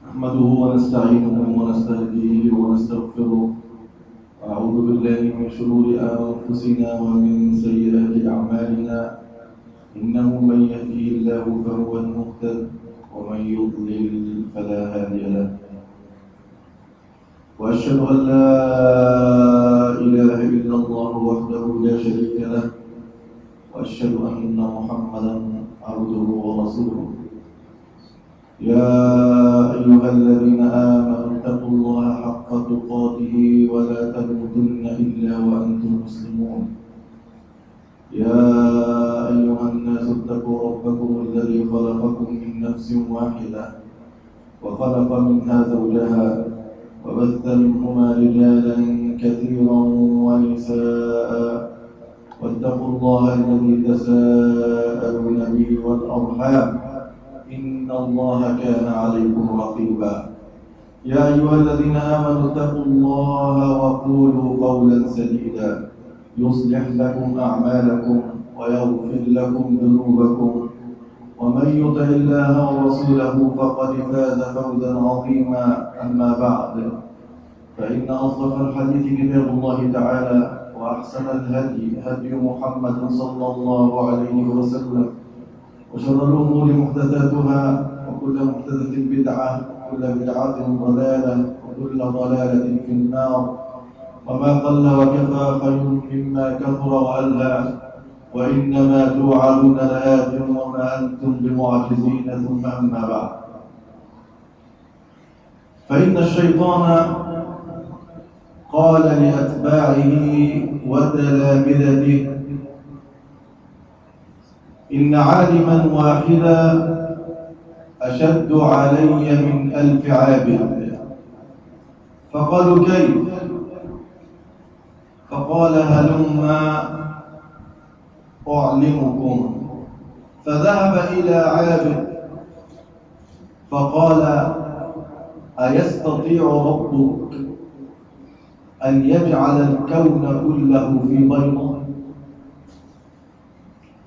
نحمده ونستعينه ونستهديه ونستغفره ونعوذ بالله من شرور أنفسنا ومن سيئات أعمالنا إنه من يهديه الله فهو المهتد ومن يضلل فلا هادي له وأشهد أن لا إله إلا الله وحده لا شريك له وأشهد أن محمدا عبده ورسوله يا أيها الذين آمنوا اتقوا الله حق تقاته ولا تموتن إلا وأنتم مسلمون يا أيها الناس اتقوا ربكم الذي خلقكم من نفس واحدة وخلق منها زوجها وبث منهما رجالا كثيرا ونساء واتقوا الله الذي تساءلون به والأرحام إن الله كان عليكم رقيبا يا أيها الذين آمنوا اتقوا الله وقولوا قولا سديدا يصلح لكم أعمالكم ويغفر لكم ذنوبكم ومن يطع الله ورسوله فقد فاز فوزا عظيما أما بعد فإن أصدق الحديث كتاب الله تعالى وأحسن الهدي هدي محمد صلى الله عليه وسلم وشر الأمور محدثاتها وكل محدثة بدعة وكل بدعة ضلالة وكل ضلالة في النار وما قل وكفى خير مما كثر وألهى وإنما توعدون لآت وما أنتم بمعجزين ثم أما بعد فإن الشيطان قال لأتباعه وتلامذته إن عالما واحدا أشد علي من 1000 عابد فقالوا كيف؟ فقال هلما أعلمكم فذهب إلى عابد فقال أيستطيع ربك أن يجعل الكون كله في بيضة؟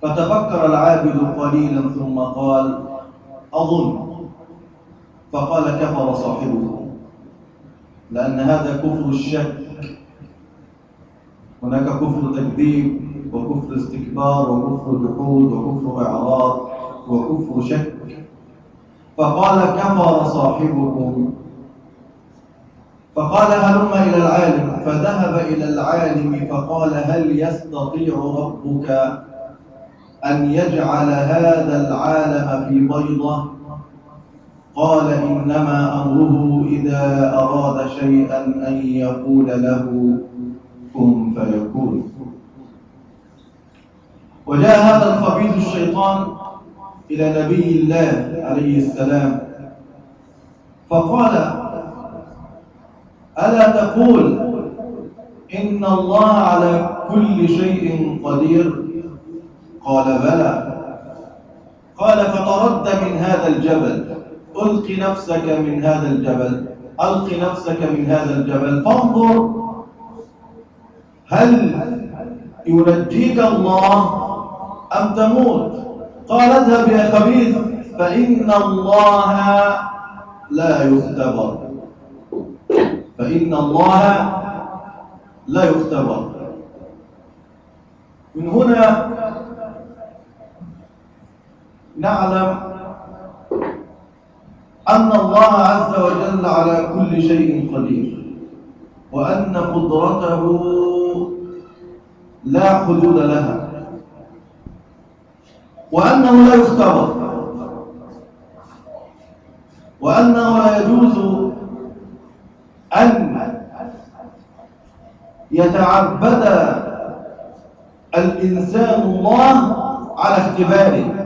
فتفكر العابد قليلا ثم قال أظن فقال كفر صاحبه لأن هذا كفر الشك هناك كفر تكذيب وكفر استكبار وكفر جحود وكفر إعراض وكفر شك فقال كفر صاحبكم فقال هلم إلى العالم فذهب إلى العالم فقال هل يستطيع ربك أن يجعل هذا العالم في بيضة؟ قال إنما أمره إذا أراد شيئا أن يقول له كن فيكون. وجاء هذا الخبيث الشيطان إلى نبي الله عليه السلام فقال ألا تقول إن الله على كل شيء قدير؟ قال بلى. قال فترد من هذا الجبل ألق نفسك من هذا الجبل ألق نفسك من هذا الجبل فانظر هل ينجيك الله أم تموت؟ قال اذهب يا خبيث فإن الله لا يختبر فإن الله لا يختبر. من هنا نعلم أن الله عز وجل على كل شيء قدير وأن قدرته لا حدود لها وأنه لا يختبر وأنه لا يجوز أن يتعبد الإنسان الله على اختباره.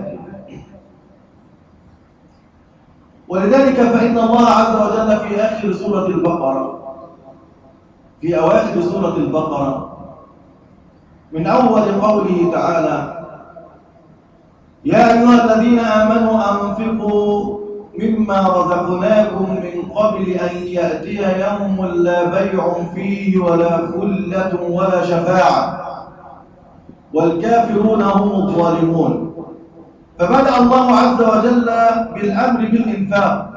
ولذلك فإن الله عز وجل في آخر سورة البقرة في أواخر سورة البقرة من أول قوله تعالى يا أيها الذين آمنوا أنفقوا مما رزقناكم من قبل أن يأتي يوم لا بيع فيه ولا خلة ولا شفاعة والكافرون هم الظالمون. فبدأ الله عز وجل بالأمر بالإنفاق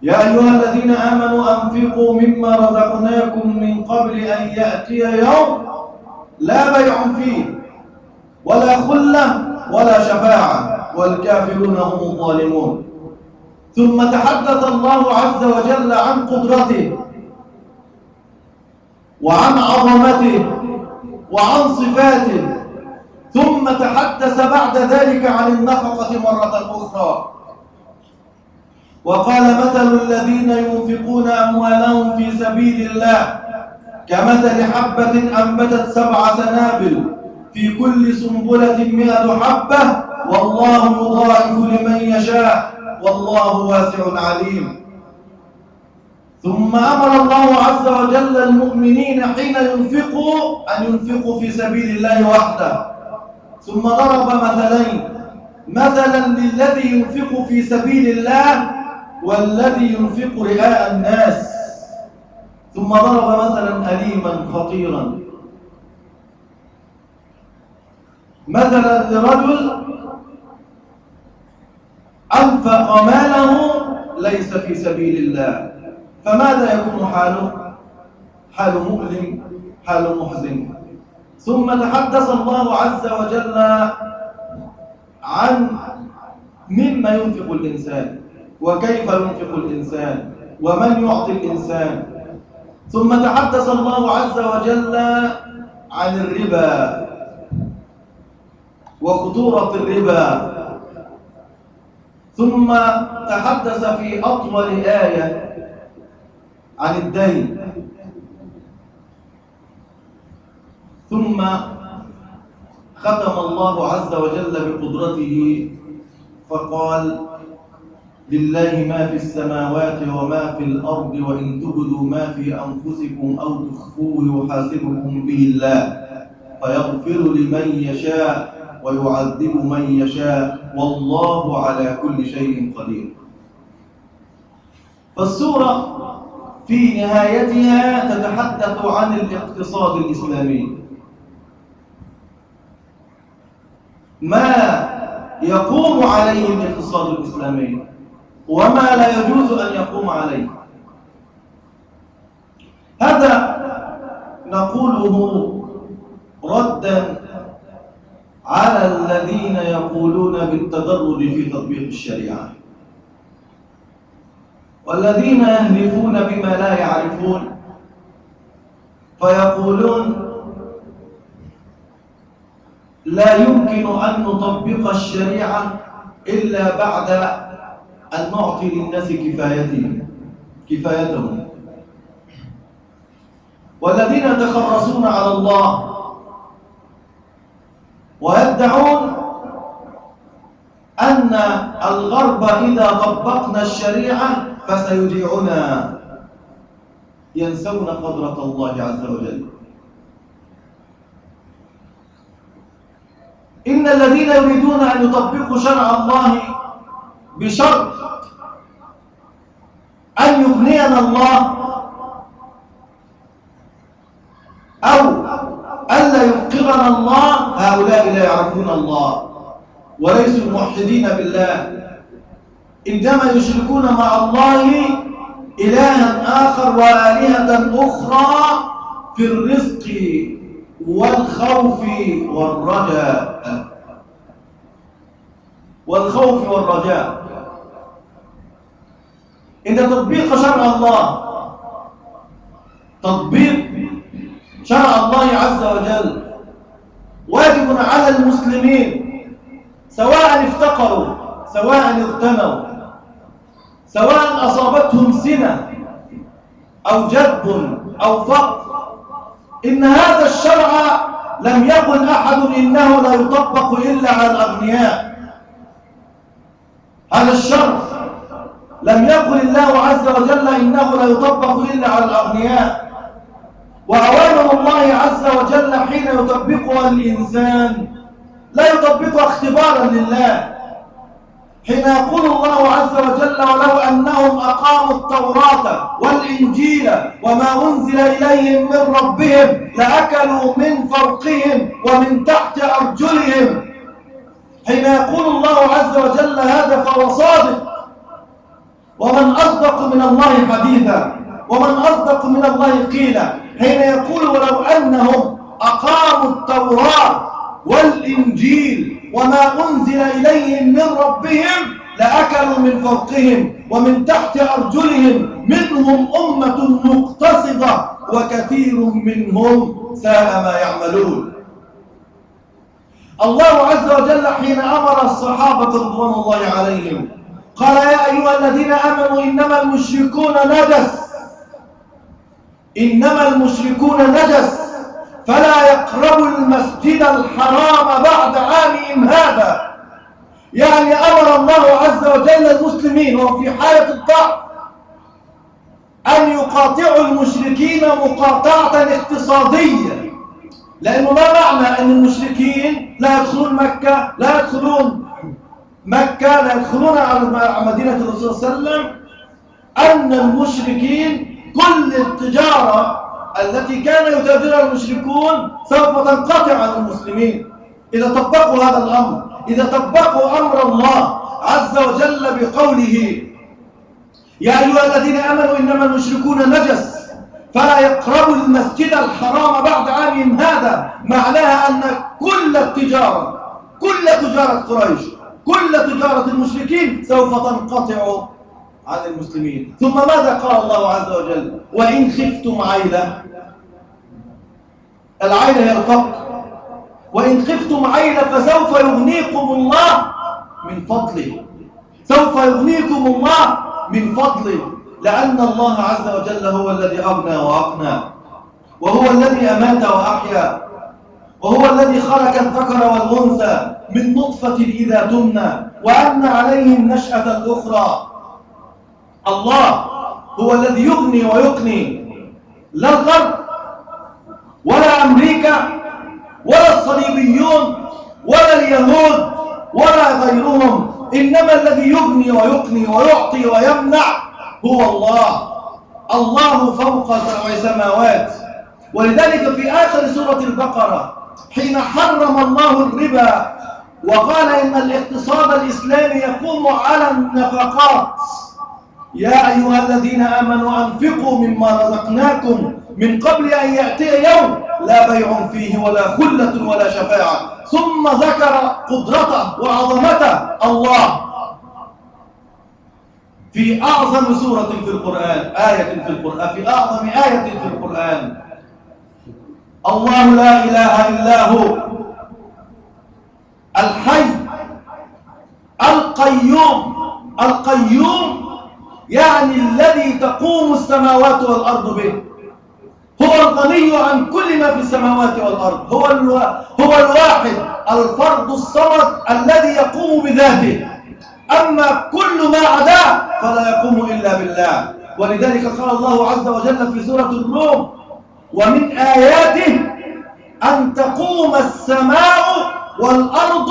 يا أيها الذين آمنوا أنفقوا مما رزقناكم من قبل أن يأتي يوم لا بيع فيه ولا خلة ولا شفاعة والكافرون هم الظالمون. ثم تحدث الله عز وجل عن قدرته وعن عظمته وعن صفاته، ثم تحدث بعد ذلك عن النفقة مرة أخرى وقال مثل الذين ينفقون أموالهم في سبيل الله كمثل حبة أنبتت 7 سنابل في كل سنبلة 100 حبة والله يضاعف لمن يشاء والله واسع عليم. ثم أمر الله عز وجل المؤمنين حين ينفقوا أن ينفقوا في سبيل الله وحده، ثم ضرب مثلين، مثلا للذي ينفق في سبيل الله والذي ينفق رئاء الناس، ثم ضرب مثلا أليما خطيرا، مثلا لرجل أنفق ماله ليس في سبيل الله، فماذا يكون حاله؟ حال مؤلم، حال محزن. ثم تحدث الله عز وجل عن مما ينفق الإنسان وكيف ينفق الإنسان ومن يعطي الإنسان. ثم تحدث الله عز وجل عن الربا وخطورة الربا. ثم تحدث في أطول آية عن الدين. ثم ختم الله عز وجل بقدرته فقال لله ما في السماوات وما في الأرض وإن تبدوا ما في أنفسكم أو تخفوه يحاسبكم به الله فيغفر لمن يشاء ويعذب من يشاء والله على كل شيء قدير. فالسورة في نهايتها تتحدث عن الاقتصاد الإسلامي، ما يقوم عليه الاقتصاد الإسلامي وما لا يجوز أن يقوم عليه. هذا نقوله ردا على الذين يقولون بالتدرج في تطبيق الشريعة والذين يهلفون بما لا يعرفون، فيقولون لا يمكن أن نطبق الشريعة إلا بعد أن نعطي للناس كفايتهم، والذين يتخرصون على الله ويدعون أن الغرب إذا طبقنا الشريعة فسيجيعنا، ينسون قدرة الله عز وجل. إن الذين يريدون أن يطبقوا شرع الله بشرط أن يغنينا الله أو ألا يفقرنا الله، هؤلاء لا يعرفون الله وليسوا موحدين بالله، إنما يشركون مع الله إلها آخر وآلهة أخرى في الرزق والخوف والرجاء. إن تطبيق شرع الله، تطبيق شرع الله عز وجل واجب على المسلمين، سواء افتقروا سواء اغتنوا سواء أصابتهم سنة أو جدب أو فقر. إن هذا الشرع لم يقل أحد إنه لا يطبق إلا على الأغنياء، هذا الشرع لم يقل الله عز وجل إنه لا يطبق إلا على الأغنياء. وأوامر الله عز وجل حين يطبقها الإنسان لا يطبقها اختبارا لله، حين يقول الله عز وجل ولو أنهم أقاموا التوراة والإنجيل وما أنزل إليهم من ربهم لأكلوا من فوقهم ومن تحت أرجلهم، حين يقول الله عز وجل هذا فهو صادق. ومن أصدق من الله حديثا، ومن أصدق من الله قيلا، حين يقول ولو أنهم أقاموا التوراة والإنجيل وما أنزل إليهم من ربهم لأكلوا من فوقهم ومن تحت أرجلهم منهم أمة مقتصدة وكثير منهم ساء ما يعملون. الله عز وجل حين أمر الصحابة رضوان الله عليهم قال يا أيها الذين آمنوا إنما المشركون نجس، إنما المشركون نجس فلا يقربوا المسجد الحرام بعد عامهم هذا. يعني أمر الله عز وجل المسلمين وهم في حالة الضعف أن يقاطعوا المشركين مقاطعة اقتصادية، لأنه ما معنى أن المشركين لا يدخلون مكة، لا يدخلون على مدينة الرسول صلى الله عليه وسلم، أن المشركين كل التجارة التي كان يتاجرها المشركون سوف تنقطع عن المسلمين إذا طبقوا هذا الأمر، إذا طبقوا أمر الله عز وجل بقوله يا أيها الذين آمنوا إنما المشركون نجس فلا يقربوا المسجد الحرام بعد عامهم هذا. معناها أن كل التجارة، كل تجارة قريش، كل تجارة المشركين سوف تنقطع عن المسلمين. ثم ماذا قال الله عز وجل؟ وإن خفتم عيلة، العيلة هي الفقر، وإن خفتم عيلة فسوف يغنيكم الله من فضله، سوف يغنيكم الله من فضله، لأن الله عز وجل هو الذي أغنى وأقنى، وهو الذي أمات وأحيا، وهو الذي خلق الذكر والأنثى من نطفة إذا تمنى وأن عليهم نشأة الأخرى. الله هو الذي يغني ويقني، لا الغرب ولا أمريكا ولا الصليبيون ولا اليهود ولا غيرهم، إنما الذي يغني ويقني ويعطي ويمنع هو الله. الله فوق سبع سماوات. ولذلك في آخر سورة البقرة حين حرم الله الربا وقال إن الاقتصاد الإسلامي يقوم على النفقات، يا أيها الذين آمنوا أنفقوا مما رزقناكم من قبل أن يأتي يوم لا بيع فيه ولا خلة ولا شفاعة، ثم ذكر قدرته وعظمته الله في أعظم سورة في القرآن، في أعظم آية في القرآن. الله لا إله إلا هو الحي القيوم. القيوم يعني الذي تقوم السماوات والأرض به، هو الغني عن كل ما في السماوات والأرض، هو الواحد الفرد الصمد الذي يقوم بذاته، أما كل ما عداه فلا يقوم إلا بالله. ولذلك قال الله عز وجل في سورة الروم ومن آياته أن تقوم السماء والأرض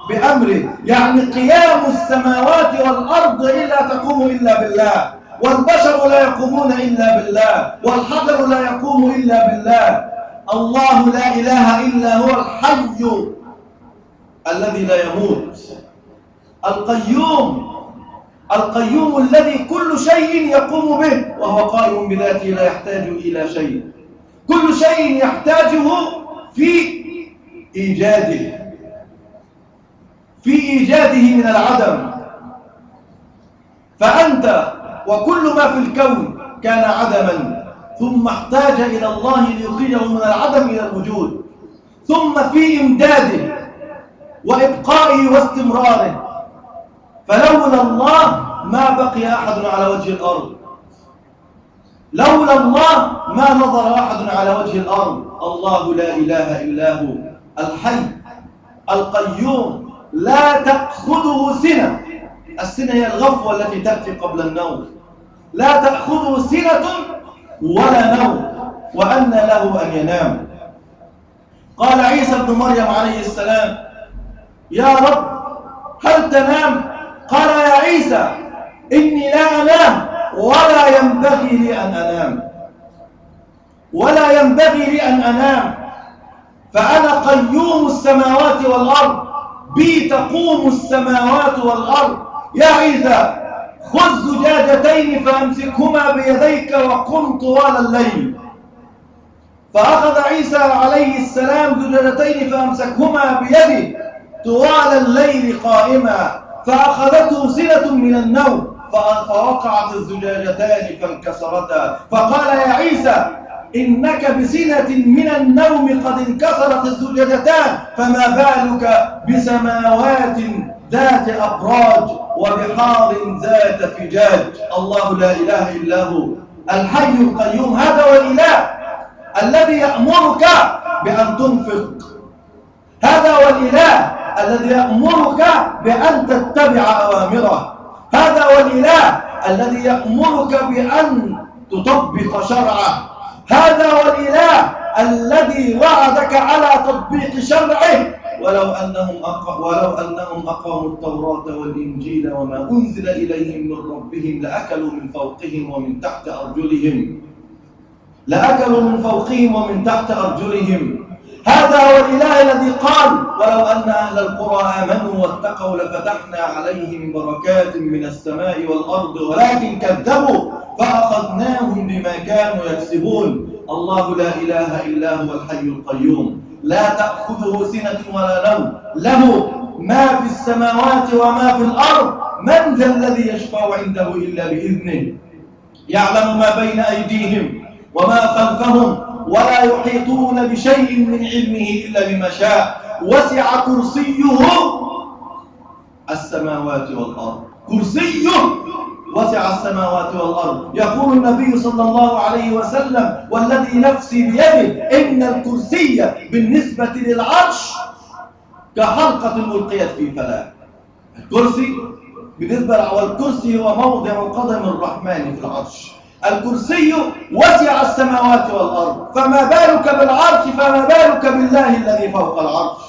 بأمره، يعني قيام السماوات والأرض لا تقوم إلا بالله، والبشر لا يقومون إلا بالله، والحجر لا يقوم إلا بالله. الله لا إله إلا هو الحي الذي لا يموت، القيوم الذي كل شيء يقوم به وهو قائم بذاته لا يحتاج إلى شيء، كل شيء يحتاجه في إيجاده من العدم. فأنت وكل ما في الكون كان عدما ثم احتاج إلى الله ليخرجه من العدم إلى الوجود، ثم في إمداده وإبقائه واستمراره. فلولا الله ما بقي أحد على وجه الأرض، لولا الله ما نظر أحد على وجه الأرض. الله لا إله إلا هو الحي القيوم لا تأخذه سنة، السنة هي الغفوة التي تأتي قبل النوم، لا تأخذه سنة ولا نوم وأن له أن ينام. قال عيسى ابن مريم عليه السلام يا رب هل تنام؟ قال يا عيسى إني لا أنام ولا ينبغي لي أن أنام، ولا ينبغي لي أن أنام، فأنا قيوم السماوات والأرض، بي تقوم السماوات والأرض. يا عيسى خذ زجاجتين فأمسكهما بيديك وقم طوال الليل. فأخذ عيسى عليه السلام زجاجتين فأمسكهما بيده طوال الليل قائما، فأخذته سنة من النوم فوقعت الزجاجتان فانكسرتا، فقال يا عيسى إنك بسنة من النوم قد انكسرت الزجاجتان، فما بالك بسماوات ذات أبراج وبحار ذات فجاج. الله لا إله إلا هو الحي القيوم، هذا هو الإله الذي يأمرك بأن تنفق، هذا هو الإله الذي يأمرك بأن تتبع أوامره، هذا هو الإله الذي يأمرك بأن تطبق شرعه، هذا هو الإله الذي وعدك على تطبيق شرعه. ولو أنهم أقاموا التوراة والإنجيل وما أنزل إليهم من ربهم لأكلوا من فوقهم ومن تحت أرجلهم، لأكلوا من فوقهم ومن تحت أرجلهم. هذا هو الإله الذي قال ولو أن أهل القرى آمنوا واتقوا لفتحنا عليهم بركات من السماء والأرض ولكن كذبوا فأخذناهم بما كانوا يكسبون. الله لا إله إلا هو الحي القيوم، لا تأخذه سنة ولا نوم، له ما في السماوات وما في الأرض. من ذا الذي يشفع عنده إلا بإذنه، يعلم ما بين أيديهم وما خلفهم ولا يحيطون بشيء من علمه إلا بما شاء. وسع كرسيه السماوات والأرض، كرسيه وسع السماوات والأرض. يقول النبي صلى الله عليه وسلم والذي نفسي بيده إن الكرسي بالنسبة للعرش كحلقة ملقيت في فلاة. الكرسي بالنسبة والكرسي هو موضع قدم الرحمن في العرش. الكرسي وسع السماوات والأرض، فما بالك بالعرش، فما بالك بالله الذي فوق العرش.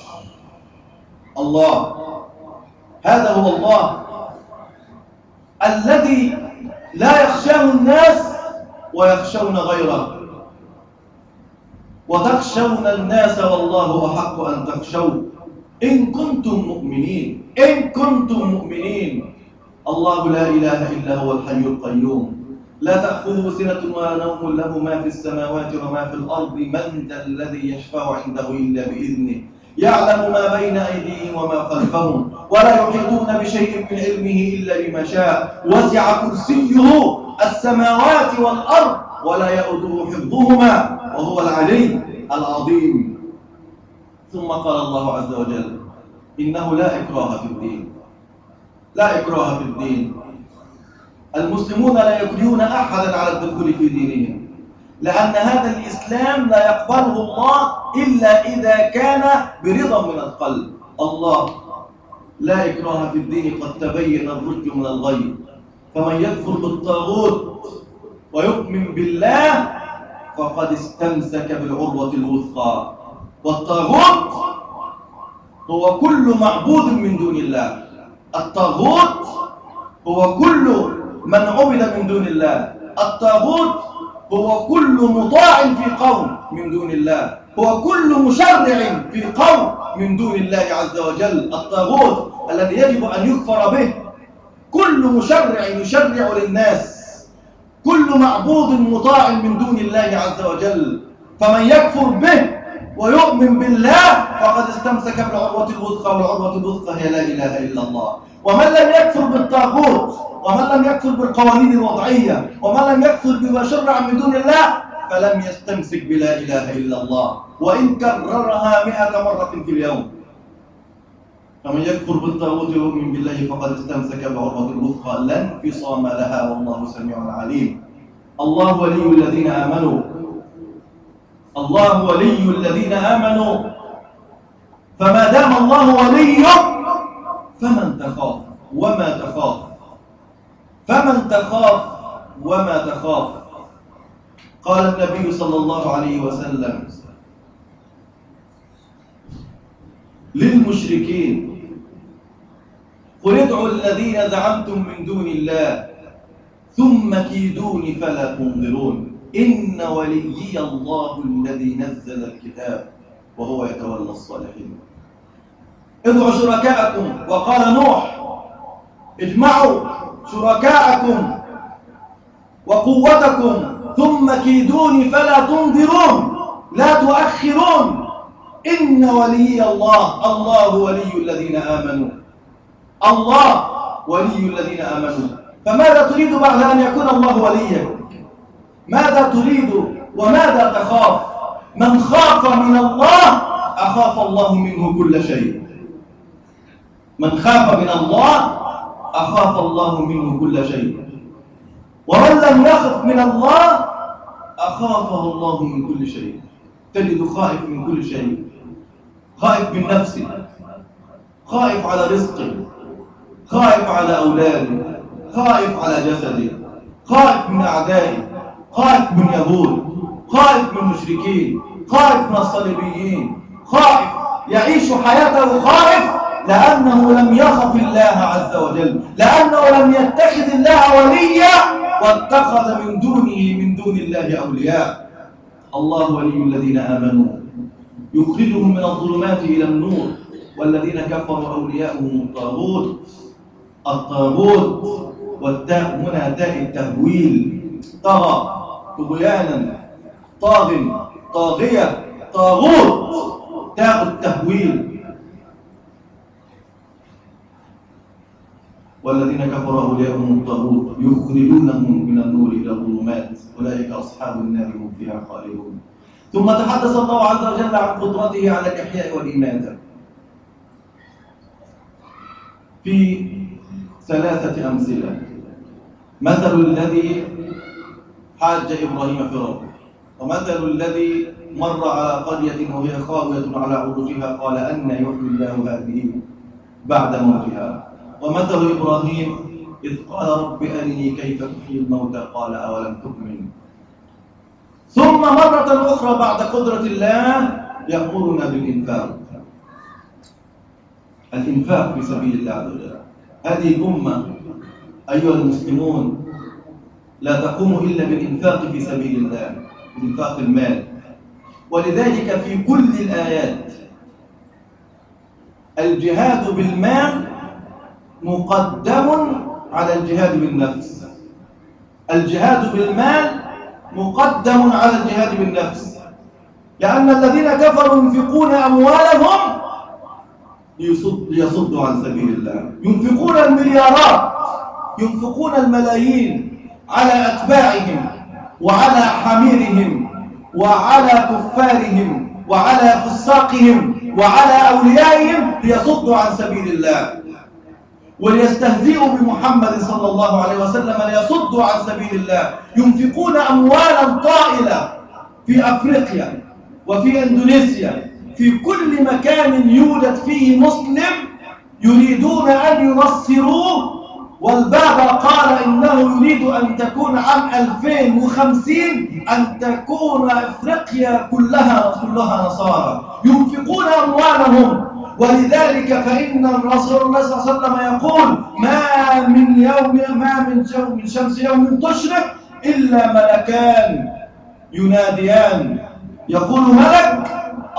الله، هذا هو الله الذي لا يخشاه الناس ويخشون غيره، وتخشون الناس والله أحق أن تخشوه إن كنتم مؤمنين، إن كنتم مؤمنين. الله لا إله إلا هو الحي القيوم، لا تأخذه سنة ولا نوم، له ما في السماوات وما في الأرض. من ذا الذي يشفع عنده إلا بإذنه، يعلم ما بين أيديهم وما خلفهم ولا يحيطون بشيء من علمه إلا بما شاء. وسع كرسيه السماوات والأرض ولا يؤوده حفظهما وهو العلي العظيم. ثم قال الله عز وجل إنه لا إكراه في الدين، لا إكراه في الدين. المسلمون لا يكرهون أحدا على الدخول في دينهم، لأن هذا الإسلام لا يقبله الله إلا إذا كان برضا من القلب. الله لا إكراه في الدين قد تبين الرشد من الغي، فمن يكفر بالطاغوت ويؤمن بالله فقد استمسك بالعروة الوثقى. والطاغوت هو كل معبود من دون الله، الطاغوت هو كل من عبد من دون الله، الطاغوت هو كل مطاع في قوم من دون الله، هو كل مشرع في قوم من دون الله عز وجل. الطاغوت الذي يجب أن يكفر به كل مشرع يشرع للناس، كل معبود مطاع من دون الله عز وجل. فمن يكفر به ويؤمن بالله فقد استمسك بالعروة الوثقى، والعروة الوثقى هي لا إله إلا الله. ومن لم يكفر بالطاغوت، ومن لم يكفر بالقوانين الوضعية، ومن لم يكفر بما شرع من دون الله فلم يستمسك بلا إله إلا الله وإن كررها 100 مرة في اليوم. فمن يكفر بالطاغوت ويؤمن بالله فقد استمسك بالعروة الوثقى لا انفصام لها والله سميع عليم. الله ولي الذين آمنوا، الله ولي الذين آمنوا، فما دام الله ولي فمن تخاف وما تخاف، فمن تخاف وما تخاف. قال النبي صلى الله عليه وسلم للمشركين قل ادعوا الذين زعمتم من دون الله ثم كيدوني فلا تنظرون إن وليي الله الذي نزل الكتاب وهو يتولى الصالحين. ادعوا شركاءكم، وقال نوح اجمعوا شركاءكم وقوتكم ثم كيدوني فلا تنظرون لا تؤخرون إن ولي الله. الله ولي الذين آمنوا، الله ولي الذين آمنوا. فماذا تريد بعد أن يكون الله وليك؟ ماذا تريد وماذا تخاف؟ من خاف من الله أخاف الله منه كل شيء. من خاف من الله أخاف الله منه كل شيء. ومن لم يخف من الله أخافه الله من كل شيء. تجد خائف من كل شيء، خائف من نفسه، خائف على رزقه، خائف على أولاده، خائف على جسده، خائف من أعدائه، خائف من يهود، خائف من مشركين، خائف من الصليبيين، خائف يعيش حياته خائف لأنه لم يخف الله عز وجل، لأنه لم يتخذ الله وليا واتخذ من دون الله أولياء. الله ولي الذين آمنوا يخرجهم من الظلمات إلى النور والذين كفروا أولياءهم الطاغوت. الطاغوت والتاء هنا تاء التهويل، طغى طغيانا، طاغ طاغية، طاغوت تاء التهويل. والذين كفروا أولياءهم الطاغوت يخرجونهم من النور إلى الظلمات أولئك أصحاب النار هم فيها خالدون. ثم تحدث الله عز وجل عن قدرته على الإحياء والإماتة في 3 أمثلة. مثل الذي حاج إبراهيم في ربه، ومثل الذي مر على قرية وهي خاوية على عروشها قال أن يحيي الله هذه بعد موتها، ومثل إبراهيم إذ قال رب أرني كيف تحيي الموتى قال أولم تؤمن. ثم مرة أخرى بعد قدرة الله يأمرنا بالإنفاق، الإنفاق في سبيل الله عز وجل. هذه الأمة أيها المسلمون لا تقوم إلا بالإنفاق في سبيل الله، بإنفاق المال. ولذلك في كل الآيات الجهاد بالمال مقدم على الجهاد بالنفس. الجهاد بالمال مقدم على الجهاد بالنفس، لأن الذين كفروا ينفقون أموالهم ليصدوا عن سبيل الله، ينفقون المليارات، ينفقون الملايين على أتباعهم وعلى حميرهم وعلى كفارهم وعلى فساقهم وعلى أوليائهم ليصدوا عن سبيل الله وليستهزئوا بمحمد صلى الله عليه وسلم ليصدوا عن سبيل الله. ينفقون أموالا طائلة في أفريقيا وفي إندونيسيا، في كل مكان يوجد فيه مسلم يريدون أن ينصروه. والبابا قال إنه يريد أن تكون عام 2050 أن تكون أفريقيا كلها نصارى. ينفقون أموالهم، ولذلك فإن الرسول الله صلى الله عليه وسلم يقول ما من شمس يوم تشرق إلا ملكان يناديان، يقول ملك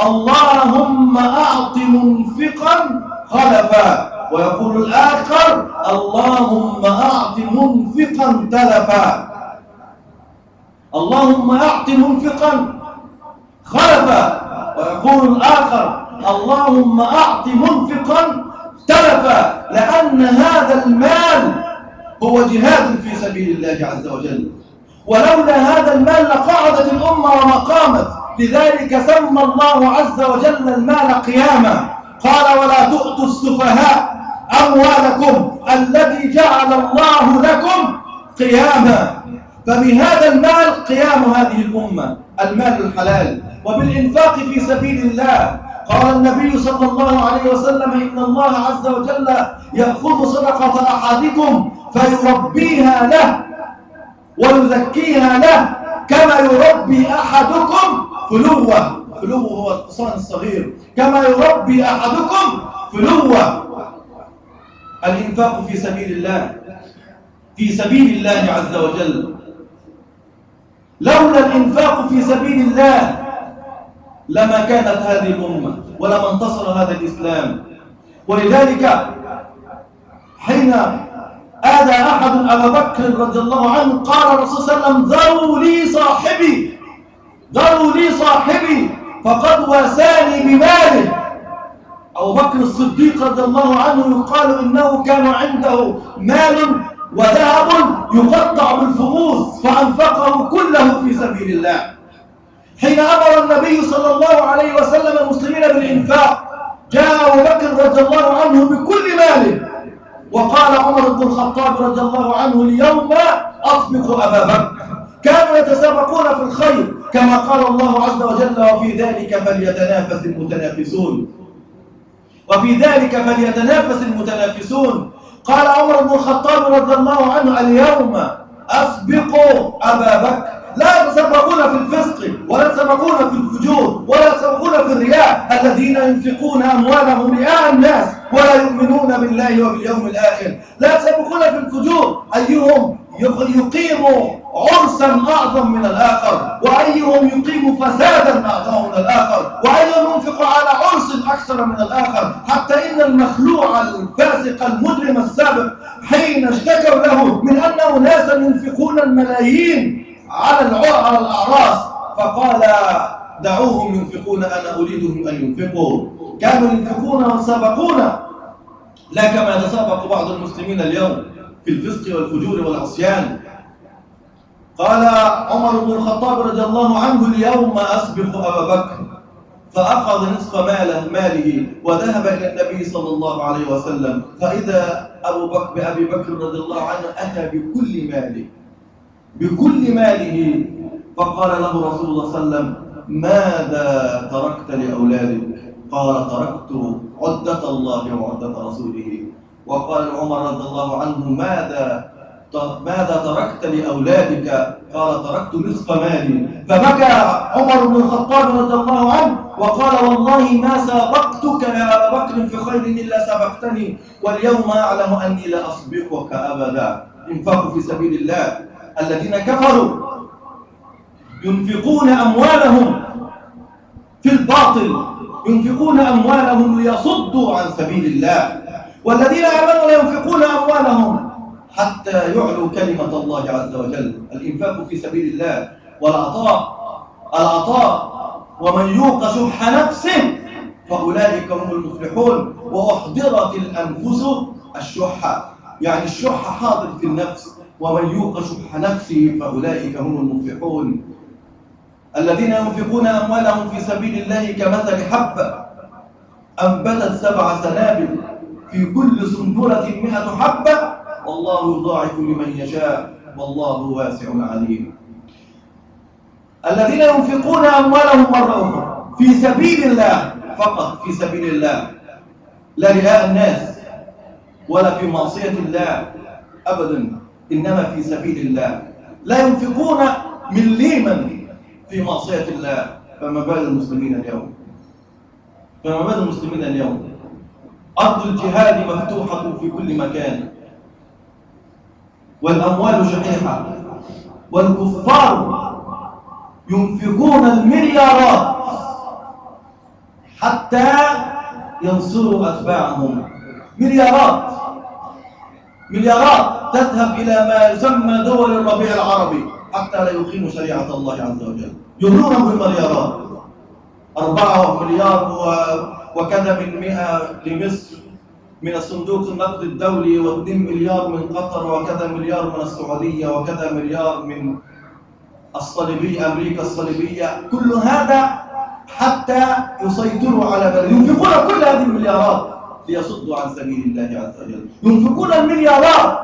اللهم أعط منفقا خلفا، ويقول الآخر اللهم أعط منفقا تلفا. اللهم أعط منفقا خلفا، ويقول الآخر اللهم أعط منفقا تلفا، لأن هذا المال هو جهاد في سبيل الله عز وجل. ولولا هذا المال لقعدت الأمة وما قامت. لذلك سمى الله عز وجل المال قياما، قال ولا تؤتوا السفهاء أموالكم الذي جعل الله لكم قياما. فبهذا المال قيام هذه الأمة، المال الحلال، وبالإنفاق في سبيل الله. قال النبي صلى الله عليه وسلم إن الله عز وجل يأخذ صدقة أحدكم فيربيها له ويزكيها له كما يربي أحدكم فلوة. فلوه هو الحصان الصغير، كما يربي أحدكم فلوة. الإنفاق في سبيل الله، في سبيل الله عز وجل. لولا الإنفاق في سبيل الله لما كانت هذه الأمة ولما انتصر هذا الإسلام. ولذلك حين آذى أحد أبا بكر رضي الله عنه قال الرسول صلى الله عليه وسلم ذروا لي صاحبي، ذروا لي صاحبي فقد واساني بماله. أبو بكر الصديق رضي الله عنه يقال إنه كان عنده مال وذهب يقطع بالفؤوس فأنفقه كله في سبيل الله. حين أمر النبي صلى الله عليه وسلم المسلمين بالإنفاق جاء أبو بكر رضي الله عنه بكل ماله، وقال عمر بن الخطاب رضي الله عنه اليوم أسبق أبا بكر. كانوا يتسابقون في الخير كما قال الله عز وجل وفي ذلك فليتنافس المتنافسون، وفي ذلك فليتنافس المتنافسون. قال عمر بن الخطاب رضي الله عنه اليوم أسبق أبا بكر. لا يتسابقون في الفسق ولا يتسابقون في الفجور ولا يتسابقون في الرياء الذين ينفقون أموالهم رئاء الناس ولا يؤمنون بالله وباليوم الآخر. لا يتسابقون في الفجور أيهم يقيم عرسا أعظم من الآخر، وأيهم يقيم فسادا أعظم من الآخر، وأيهم ينفق على عرس أكثر من الآخر، حتى إن المخلوع الفاسق المجرم السابق حين اشتكوا له من أن ناسا ينفقون الملايين على الأعراس فقال دعوهم ينفقون، أنا أريدهم أن ينفقوا. كانوا ينفقون ويتسابقون لا كما يتسابق بعض المسلمين اليوم في الفسق والفجور والعصيان. قال عمر بن الخطاب رضي الله عنه اليوم أسبق أبا بكر، فأخذ نصف ماله وذهب إلى النبي صلى الله عليه وسلم، فإذا أبي بكر رضي الله عنه أتى بكل ماله فقال له رسول الله صلى الله عليه وسلم ماذا تركت لأولادك؟ قال تركت عدة الله وعدة رسوله. وقال عمر رضي الله عنه ماذا تركت لأولادك؟ قال تركت نصف مالي. فبكى عمر بن الخطاب رضي الله عنه وقال والله ما سابقتك يا أبا بكر في خير إلا سبقتني، واليوم أعلم أني لا أسبقك أبدا. انفقوا في سبيل الله. الذين كفروا ينفقون أموالهم في الباطل، ينفقون أموالهم ليصدوا عن سبيل الله، والذين آمنوا ينفقون أموالهم حتى يعلوا كلمة الله عز وجل. الإنفاق في سبيل الله والعطاء ومن يوق شح نفسه فأولئك هم المفلحون. وأحضرت الأنفس الشح، يعني الشح حاضر في النفس، ومن يوق شح نفسه فأولئك هم المفلحون. الذين ينفقون أموالهم في سبيل الله كمثل حبة أنبتت 7 سنابل في كل سنبلة 100 حبة والله يضاعف لمن يشاء والله واسع عليم. الذين ينفقون أموالهم مرة أخرى في سبيل الله، فقط في سبيل الله، لا رئاء الناس ولا في معصية الله أبدا، إنما في سبيل الله. لا ينفقون مليما في معصية الله. فما بال المسلمين اليوم؟ فما بال المسلمين اليوم؟ أرض الجهاد مفتوحة في كل مكان، والأموال شحيحة، والكفار ينفقون المليارات حتى ينصروا أتباعهم. مليارات تذهب إلى ما يسمى دول الربيع العربي حتى لا يقيموا شريعة الله عز وجل. يملون بالمليارات، 4 مليار وكذا من 100 لمصر من الصندوق النقد الدولي، و2 مليار من قطر، وكذا مليار من السعودية، وكذا مليار من الصليبية أمريكا الصليبية. كل هذا حتى يسيطروا على بلد. ينفقون كل هذه المليارات ليصدوا عن سبيل الله عز وجل. ينفقون المليارات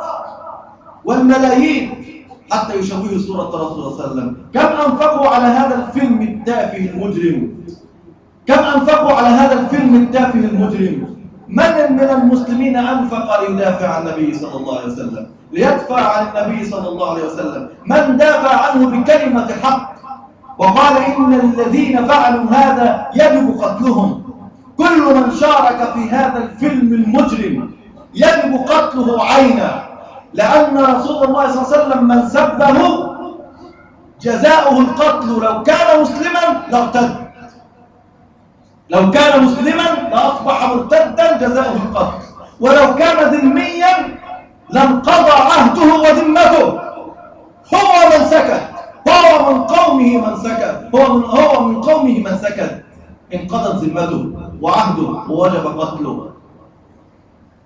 والملايين حتى يشوهوا صورة الرسول صلى الله عليه وسلم. كم أنفقوا على هذا الفيلم التافه المجرم؟ كم أنفقوا على هذا الفيلم التافه المجرم؟ من المسلمين أنفق ليدافع عن النبي صلى الله عليه وسلم، ليدفع عن النبي صلى الله عليه وسلم؟ من دافع عنه بكلمة حق وقال إن الذين فعلوا هذا يجب قتلهم؟ كل من شارك في هذا الفيلم المجرم يجب قتله عينا، لأن رسول الله صلى الله عليه وسلم من سبه جزاؤه القتل. لو كان مسلما لارتد، لو كان مسلما لأصبح مرتدا جزاؤه القتل، ولو كان ذميا لانقضى عهده وذمته. هو من سكت، هو من قومه من سكت، هو من قومه من سكت، انقضت ذمته وعهده ووجب قتله.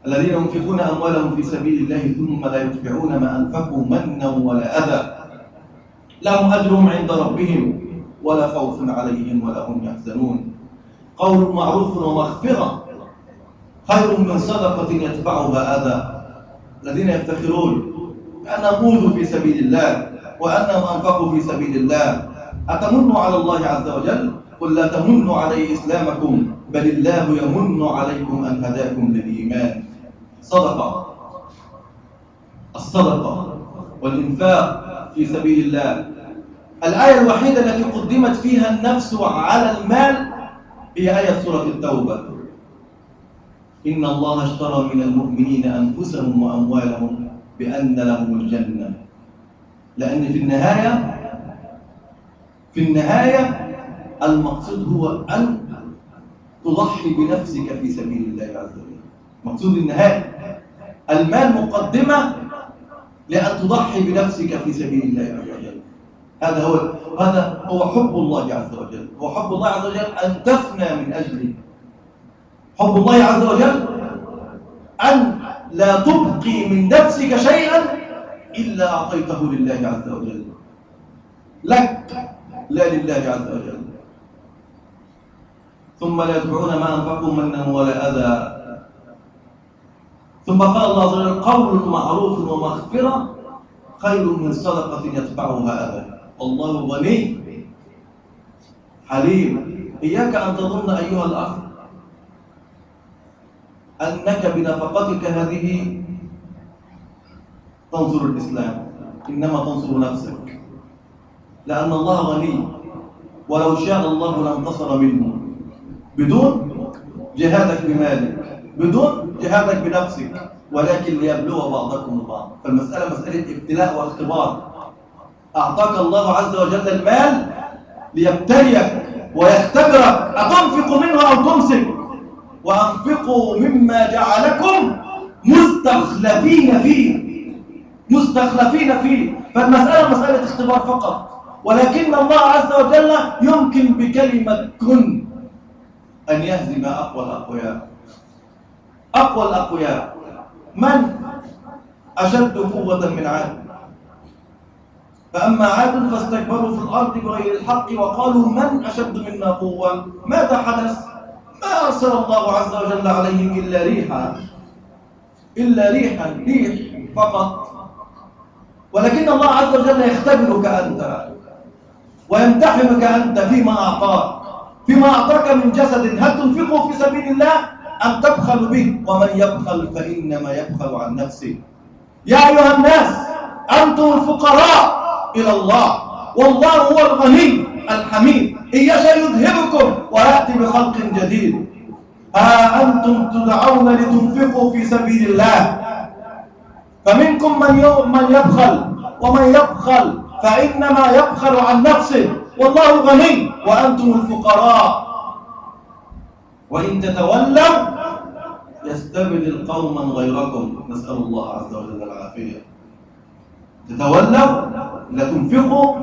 الذين ينفقون أموالهم في سبيل الله ثم لا يتبعون ما أنفقوا منا ولا أذى لهم أجرهم عند ربهم ولا خوف عليهم ولا هم يحزنون. قول معروف ومغفرة خير من صدقة يتبعها أذى. الذين يفتخرون بأنهم أوذوا في سبيل الله وأنهم أنفقوا في سبيل الله. أتمنوا على الله عز وجل؟ قل لا تمنوا علي إسلامكم بل الله يمن عليكم أن هداكم للإيمان. صدقة، الصدقة والإنفاق في سبيل الله. الآية الوحيدة التي قدمت فيها النفس على المال هي آية سورة التوبة: إن الله اشترى من المؤمنين أنفسهم وأموالهم بأن لهم الجنة. لأن في النهاية المقصود هو أن تضحي بنفسك في سبيل الله عز وجل. مقصود النهاية المال مقدمة لأن تضحي بنفسك في سبيل الله عز وجل. هذا هو حب الله عز وجل. هو حب الله عز وجل أن تفنى من أجله. حب الله عز وجل أن لا تبقي من نفسك شيئا إلا أعطيته لله عز وجل، لك لا لله عز وجل. ثم لا يتبعون ما أنفقوا منا ولا أذى. ثم قال الله عز وجل: قول معروف ومغفرة خير من صدقة يتبعها أذى. الله غني حليم. إياك أن تظن أيها الأخ أنك بنفقتك هذه تنصر الإسلام، إنما تنصر نفسك، لأن الله غني ولو شاء الله لانتصر منه بدون جهادك بمالك، بدون جهادك بنفسك، ولكن ليبلو بعضكم البعض. فالمسألة مسألة ابتلاء واختبار. أعطاك الله عز وجل المال ليبتليك ويختبرك، أتنفق منه أو تمسك؟ وأنفقوا مما جعلكم مستخلفين فيه. فالمسألة مسألة اختبار فقط، ولكن الله عز وجل يمكن بكلمة كن أن يهزم أقوى الأقوياء. من أشد قوة من عاد؟ فأما عاد فاستكبروا في الأرض بغير الحق وقالوا من أشد منا قوة. ماذا حدث؟ ما أرسل الله عز وجل عليهم إلا ريح فقط. ولكن الله عز وجل يختبرك أنت ويمتحنك أنت فيما أعطاك من جسد، هل تنفقه في سبيل الله أم تبخل به؟ ومن يبخل فإنما يبخل عن نفسه. يا أيها الناس أنتم الفقراء إلى الله والله هو الغني الحميد. إن يشاء يذهبكم ويأتي بخلق جديد. ها أنتم تدعون لتنفقوا في سبيل الله، فمنكم من يبخل، ومن يبخل فإنما يبخل عن نفسه والله غني وأنتم الفقراء. وإن تتولوا يستبدل قوما غيركم. نسأل الله عز وجل العافية. تتولوا، لتنفقوا،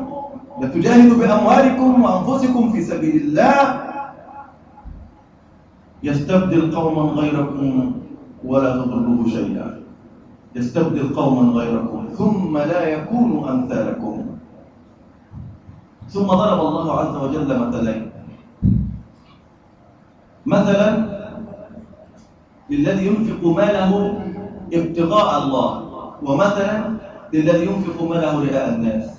لتجاهدوا بأموالكم وأنفسكم في سبيل الله، يستبدل قوما غيركم ولا تضروه شيئا. يستبدل قوما غيركم ثم لا يكونوا أمثالكم. ثم ضرب الله عز وجل مثلا للذي ينفق ماله ابتغاء الله، ومثلا للذي ينفق ماله رئاء الناس.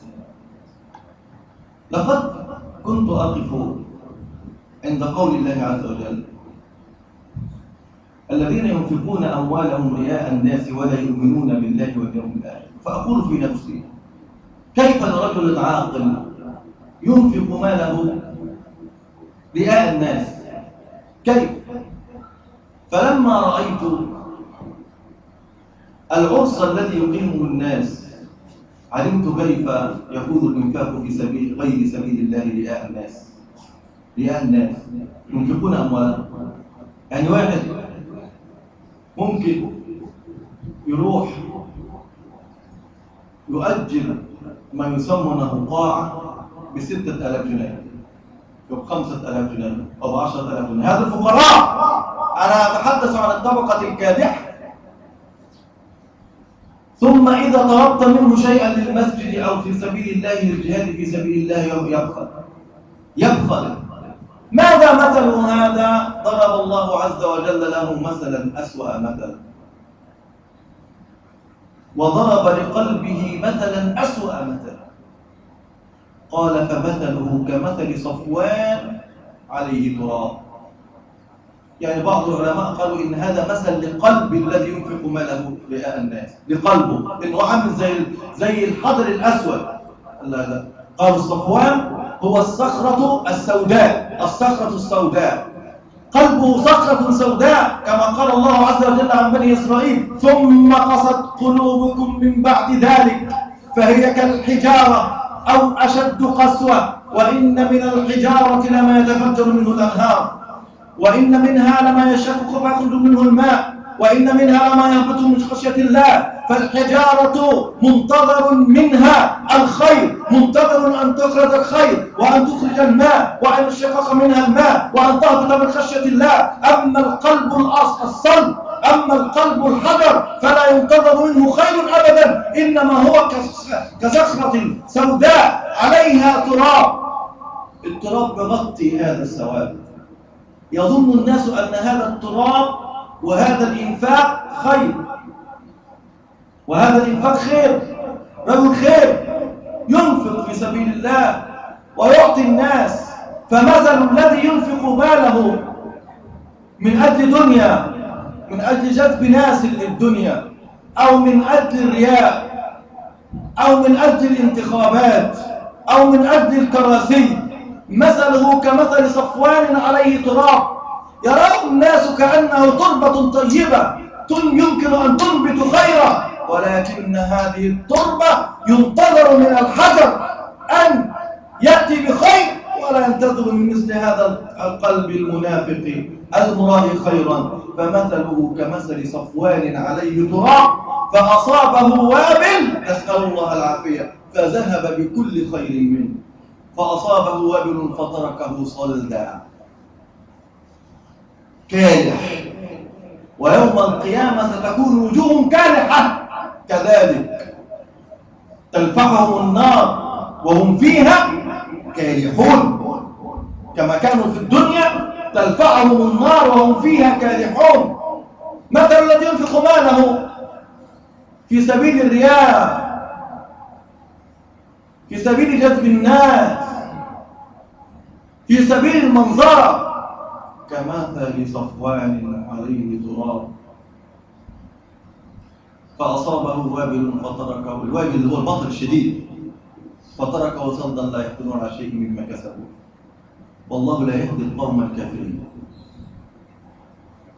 لقد كنت أقف عند قول الله عز وجل: الذين ينفقون أموالهم رئاء الناس ولا يؤمنون بالله واليوم الآخر. فأقول في نفسي: كيف لرجل عاقل ينفق ماله رئاء الناس؟ كيف؟ فلما رأيت العرس الذي يقيمه الناس علمت كيف يكون الإنفاق في غير سبيل الله رئاء الناس ينفقون أموالهم. يعني واحد ممكن يروح يؤجل ما يسمونه طاعة ب6,000 جنيه ب5,000 جنيه أو ب10,000 جنيه. هذا الفقراء. أنا أتحدث عن الطبقة الكادحة. ثم إذا طلبت منه شيئا للمسجد أو في سبيل الله للجهاد في سبيل الله يبخل. ماذا مثل هذا؟ ضرب الله عز وجل له مثلا أسوأ مثلا، وضرب لقلبه مثلا أسوأ مثلا. قال فمثله كمثل صفوان عليه تراب. يعني بعض العلماء قالوا إن هذا مثل لقلب الذي ينفق ماله رئاء الناس، لقلبه إنه عامل زي الحجر الأسود. لا، قالوا الصفوان هو الصخرة السوداء، الصخرة السوداء، قلبه صخرة سوداء كما قال الله عز وجل عن بني إسرائيل: ثم قست قلوبكم من بعد ذلك فهي كالحجارة أو أشد قسوة وإن من الحجارة لما يتفجر منه الأنهار وإن منها لما يشقق فيخرج منه الماء وإن منها لما يهبط من خشية الله. فالحجارة منتظر منها الخير، منتظر أن تخرج الخير وأن تخرج الماء وأن يشقق منها الماء وأن تهبط من خشية الله. أما القلب الصلب، أما القلب الحجر فلا ينتظر منه خير أبدا، إنما هو كصخرة سوداء عليها تراب. التراب يغطي هذا السواد. يظن الناس أن هذا التراب وهذا الإنفاق خير، وهذا الإنفاق خير، رجل خير ينفق في سبيل الله ويعطي الناس. فمثل الذي ينفق ماله من أجل دنيا، من أجل جذب ناس للدنيا، أو من أجل الرياء، أو من أجل الانتخابات، أو من أجل الكراسي، مثله كمثل صفوان عليه تراب يراه الناس كأنه تربة طيبة يمكن أن تنبت خيرا، ولكن هذه التربة ينتظر من الحجر أن يأتي بخير ولا ينتظر من مثل هذا القلب المنافق المرائي خيرا. فمثله كمثل صفوان عليه تراب فأصابه وابل، نسأل الله العافية، فذهب بكل خير منه، فأصابه وابل فتركه صلدا كالح، ويوم القيامة ستكون وجوههم كالحة كذلك تلفحهم النار وهم فيها كالحون، كما كانوا في الدنيا تلفحهم النار وهم فيها كالحون. مثل الذي ينفق ماله في سبيل الرياء، في سبيل جذب الناس، في سبيل المنظرة، كمثل صفوان عليه تراب فأصابه وابل فتركه، الوابل هو المطر الشديد، فتركه صلدا لا يقدرون على شيء مما كسبوا، والله لا يهدي القوم الكافرين.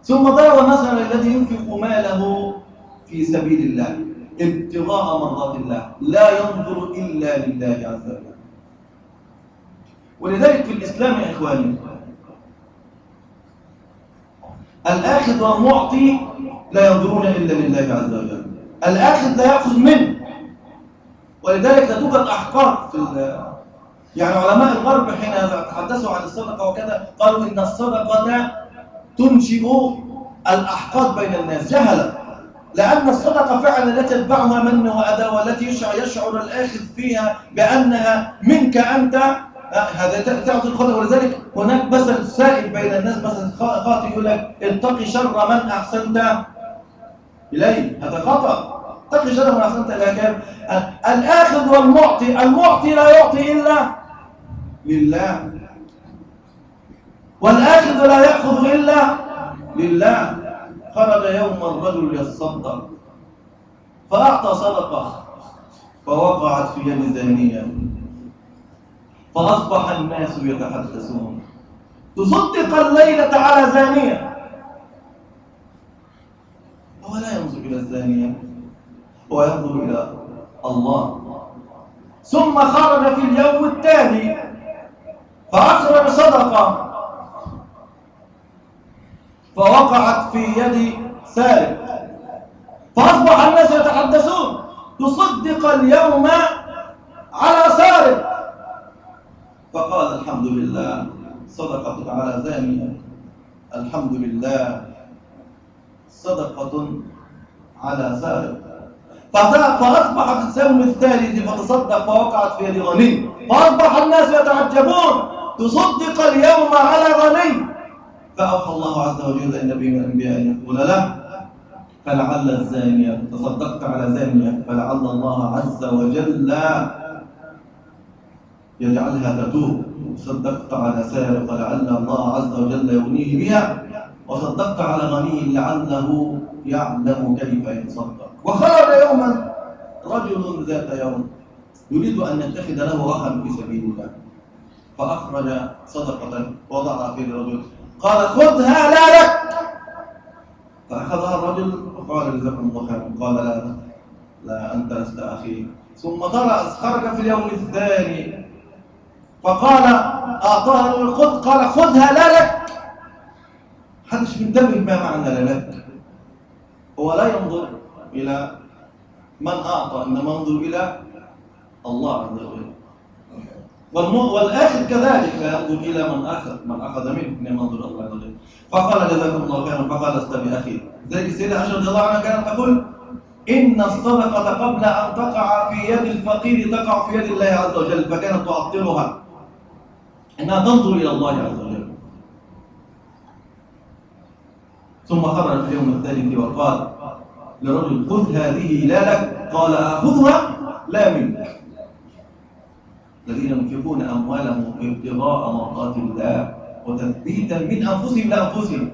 ثم ضرب مثلا الذي ينفق ماله في سبيل الله ابتغاء مرضات الله لا ينظر إلا لله عز وجل. ولذلك في الإسلام يا إخواني الآخذ والمعطي لا ينظرون إلا لله عز وجل. الآخذ لا يأخذ منه، ولذلك لا توجد أحقاد يعني علماء الغرب حين تحدثوا عن الصدقة وكذا قالوا إن الصدقة تنشئ الأحقاد بين الناس جهلا، لأن الصدقة فعلا التي تتبعها من وأذى والتي يشعر الآخذ فيها بأنها منك أنت، هذا تعطي الخطأ. ولذلك هناك مثل سائد بين الناس، مثل خاطئ يقول لك اتقي شر من أحسنت إليه، هذا خطأ. اتقي شر من أحسنت إليه. الآخذ والمعطي، المعطي لا يعطي إلا لله، والآخذ لا يأخذ إلا لله. خرج يوم الرجل يتصدق فأعطى صدقة فوقعت في يد زانية، فأصبح الناس يتحدثون تصدق الليلة على زانية. هو لا ينظر إلى الزانية، هو ينظر إلى الله. ثم خرج في اليوم التالي فأخرج صدقة فوقعت في يد سارق، فأصبح الناس يتحدثون تصدق اليوم على سارق. فقال الحمد لله، صدقة على زانية، الحمد لله صدقة على سارق. فأصبح في اليوم الثالث فتصدق فوقعت في يد غني، فأصبح الناس يتعجبون، تصدق اليوم على غني. فأوحى الله عز وجل إلى نبي من الأنبياء أن يقول له: فلعل الزانية، تصدقت على زانية، فلعل الله عز وجل يجعلها تتوب. صدقت على سارق لعل الله عز وجل يغنيه بها، وصدقت على غني لعله يعلم كيف يتصدق. وخرج يوما رجل ذات يوم يريد أن يتخذ له أخا في سبيل الله، فأخرج صدقة وضعها في الرجل، قال: خذها لا لك. فأخذها الرجل وقال: جزاكم الله خيرا. قال: لا أنت لست أخي. ثم خرج في اليوم الثاني فقال: أعطاها الرجل، قال: خذها لا لك. محدش منتبه ما معنى لا لك. هو لا ينظر إلى من أعطى، إنما ينظر إلى الله عز وجل. والآخر كذلك لا ينظر إلى من أخذ منه، إنما ينظر إلى الله عز وجل. فقال: جزاكم الله خيرا. فقال: لست بأخي. ذلك السيدة عائشة رضي الله عنها كانت تقول: إن الصدقة قبل أن تقع في يد الفقير تقع في يد الله عز وجل. فكانت تعطرها إنها تنظر إلى الله عز وجل. ثم خرج في اليوم الثالث وقال لرجل: خذ هذه لا لك. قال: أخذها لا منك. الذين ينفقون أموالهم ابتغاء مرضات الله وتثبيتا من أنفسهم لأنفسهم.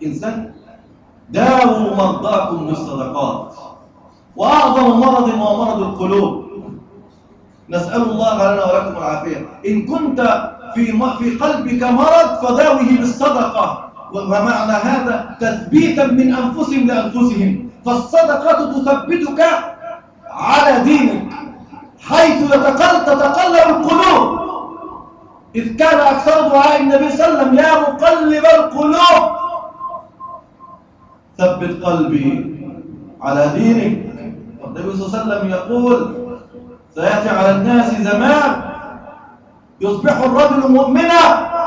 إنسان داووا مرضاكم بالصدقات، وأعظم مرض هو مرض القلوب. نسأل الله لنا ولكم العافية. إن كنت في قلبك مرض فداوه بالصدقة، ومعنى هذا تثبيتا من أنفسهم لأنفسهم. فالصدقة تثبتك على دينك حيث تتقلب القلوب، إذ كان أكثر دعاء النبي صلى الله عليه وسلم: يا مقلب القلوب ثبت قلبي على دينك. والنبي صلى الله عليه وسلم يقول: سيأتي على الناس زمان يصبح الرجل مؤمنا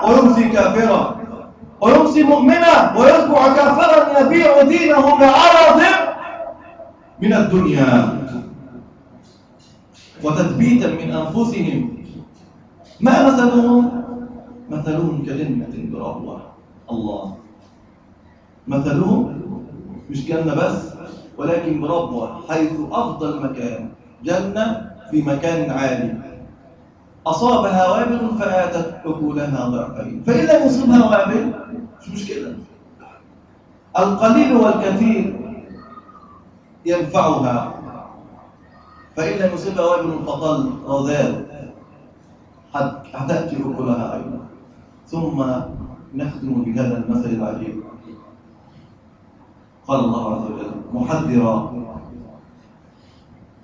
ويمسي كافرا، ويمسي مؤمنا ويصبح كافرا يبيع دينه بعرض من الدنيا. وتثبيتا من أنفسهم. ما مثلهم؟ مثلهم كجنة بربوة. الله، مثلهم مش جنة بس، ولكن بربوة، حيث أفضل مكان جنة في مكان عالي، أصابها وابل فآتت أكلها ضعفين. فإن لم يصبها وابل مش مشكلة، القليل والكثير ينفعها. فإن لم يصبها وابل فطل رذاذ هتأتي أكلها أيضا. ثم نختم بهذا المثل العجيب. قال الله عز وجل